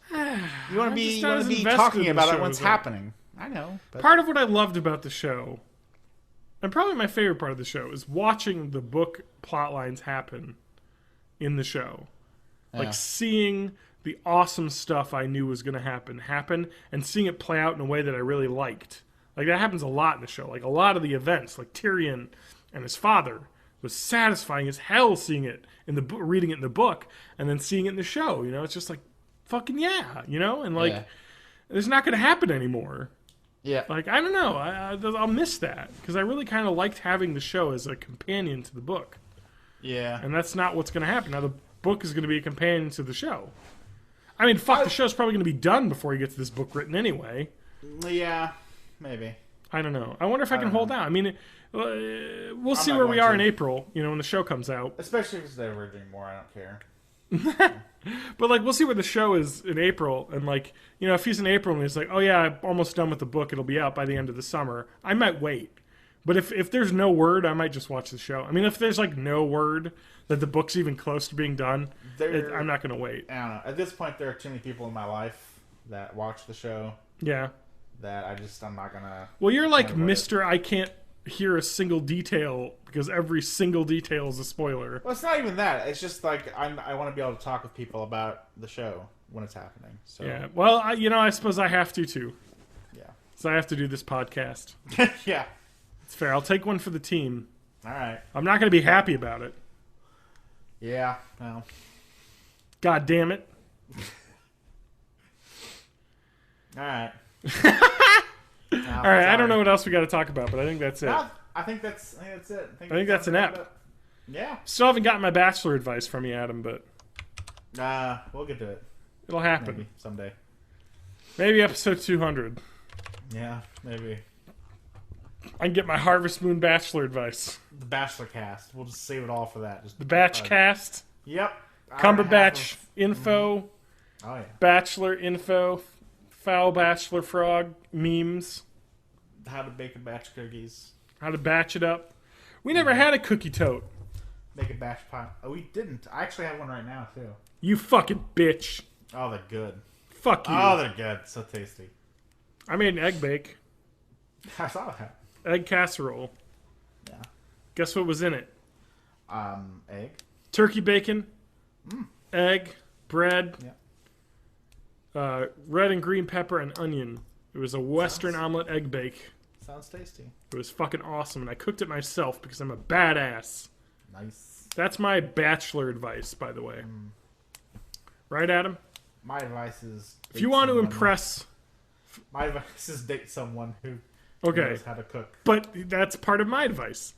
You want to be talking about it when it's happening. I know. But... Part of what I loved about the show, and probably my favorite part of the show, is watching the book plot lines happen in the show. Seeing the awesome stuff I knew was going to happen, and seeing it play out in a way that I really liked. That happens a lot in the show. A lot of the events, Tyrion and his father, was satisfying as hell seeing it in the reading it in the book, and then seeing it in the show. It's just fucking yeah, and it's not going to happen anymore. Yeah. I don't know. I'll miss that, because I really kind of liked having the show as a companion to the book. Yeah. And that's not what's going to happen. Now, the book is going to be a companion to the show. I mean, the show's probably going to be done before he gets this book written anyway. Yeah, maybe. I don't know. I wonder if I can hold out. I mean, we'll see where we are in April, when the show comes out. Especially if it's diverging more, I don't care. But like, we'll see where the show is in April, and like, you know, if he's in April and he's like, oh yeah, I'm almost done with the book, it'll be out by the end of the summer, I might wait. But if there's no word, I might just watch the show. I mean, if there's like no word that the book's even close to being done, I'm not gonna wait. I don't know. At this point, there are too many people in my life that watch the show. Yeah. That I'm not gonna. Well, you're like Mr. I can't hear a single detail because every single detail is a spoiler. Well, it's not even that. It's just like I want to be able to talk with people about the show when it's happening. So yeah. Well, I suppose I have to too. Yeah. So I have to do this podcast. Yeah. It's fair. I'll take one for the team. All right. I'm not going to be happy about it. Yeah. Well. God damn it. All right. All right. I don't know what else we got to talk about, but I think that's it. No, I think that's it. I think that's an app. Yeah. Still haven't gotten my bachelor advice from you, Adam, but we'll get to it. it'll happen. Maybe someday. Maybe episode 200. Yeah, maybe. I can get my Harvest Moon bachelor advice. The Bachelor cast. We'll just save it all for that. Just The batch cast. Yep. Cumberbatch info. Oh yeah. Bachelor info. Foul bachelor frog memes. How to bake a batch cookies. How to batch it up. We never had a cookie tote. Make a batch pie. Oh, we didn't. I actually have one right now too. You fucking bitch. Oh, they're good. Fuck you. Oh, they're good. So tasty. I made an egg bake. I saw that. Egg casserole. Yeah. Guess what was in it? Egg. Turkey bacon. Egg. Bread. Yeah. Red and green pepper and onion. It was a Western omelet egg bake. Sounds tasty. It was fucking awesome, and I cooked it myself because I'm a badass. Nice. That's my bachelor advice, by the way. Right, Adam? My advice is... If you want to impress... My advice is date someone who Okay. knows how to cook. But that's part of my advice.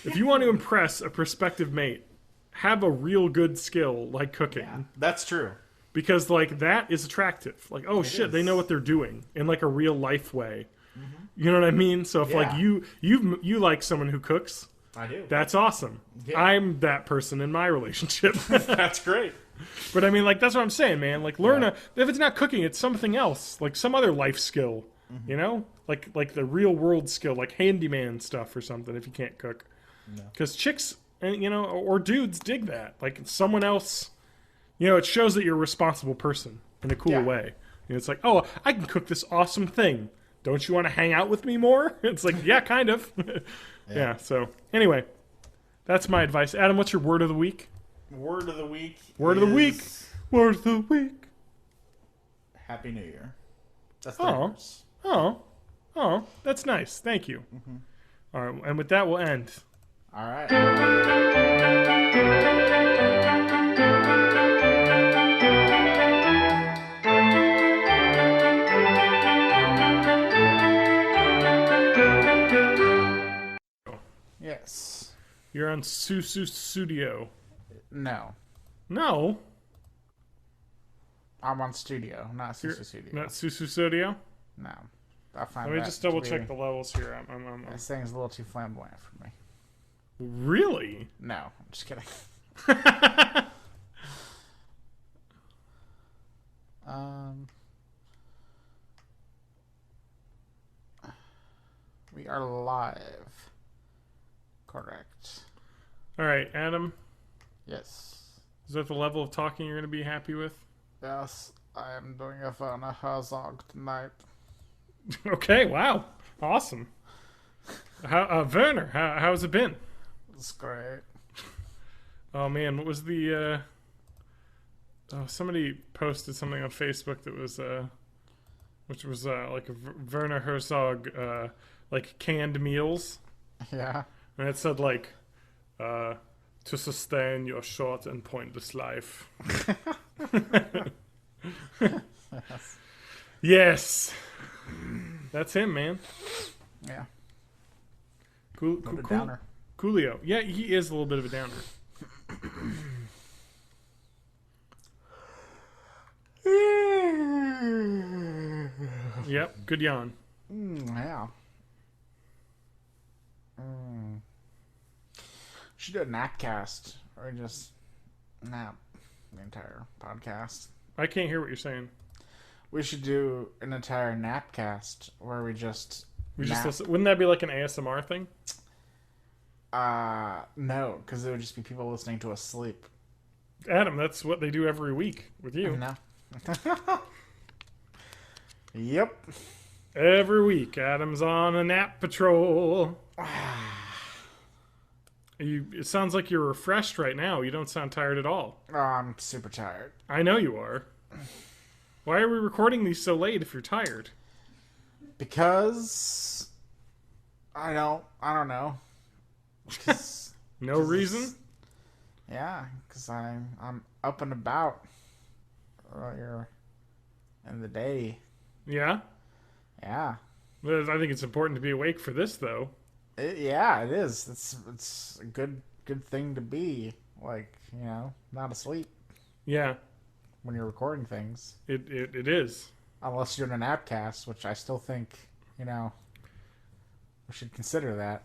If you want to impress a prospective mate, have a real good skill like cooking. Yeah, that's true. Because, like, that is attractive. Like, oh, shit, is. they know what they're doing in, like, a real life way. You know what I mean? So if, like, you like someone who cooks, I do. that's awesome. Yeah. I'm that person in my relationship. That's great. But, I mean, like, that's what I'm saying, man. Like, learn if it's not cooking, it's something else. Like, some other life skill, you know? Like the real world skill, like handyman stuff or something if you can't cook. Because chicks, you know, or dudes dig that. Like, someone else... You know, it shows that you're a responsible person in a cool way. And it's like, oh, I can cook this awesome thing. Don't you want to hang out with me more? It's like, yeah, kind of. Yeah, so anyway, that's my advice. Adam, what's your word of the week? Word of the week. Word of the week. Word of the week. Happy New Year. That's Oh, that's nice. Thank you. All right, and with that, we'll end. All right. Yes. You're on Susu Studio. No. No. I'm on Studio, not Susu Studio. Not Susu Studio? No. I find Let me that just double to check be- the levels here. This thing's a little too flamboyant for me. Really? No, I'm just kidding. We are live. Correct. All right, Adam. Yes. Is that the level of talking you're going to be happy with? Yes, I am doing a Werner Herzog tonight. Okay, wow. Awesome. Werner, how's it been? It's great. Oh, man, what was the... somebody posted something on Facebook that was... which was like a Werner Herzog, like canned meals. Yeah. And it said like, to sustain your short and pointless life. Yes. That's him, man. Yeah. Downer. Coolio. Yeah, he is a little bit of a downer. Yep, good yawn. Yeah. Should do a nap cast or just nap. the entire podcast. I can't hear what you're saying. We should do an entire napcast where we just Listen. Wouldn't that be like an ASMR thing? No, because it would just be people listening to us sleep. Adam, that's what they do every week with you. No. Yep. Every week, Adam's on a nap patrol. It sounds like you're refreshed right now. You don't sound tired at all. Oh, I'm super tired. I know you are. Why are we recording these so late if you're tired? Because I don't know. No reason? Yeah, because I'm up and about earlier in the day. Yeah? Yeah. I think it's important to be awake for this, though. Yeah, it is. It's a good thing to be, like, not asleep Yeah, when you're recording things. it is. Unless you're in an appcast, which I still think, we should consider that.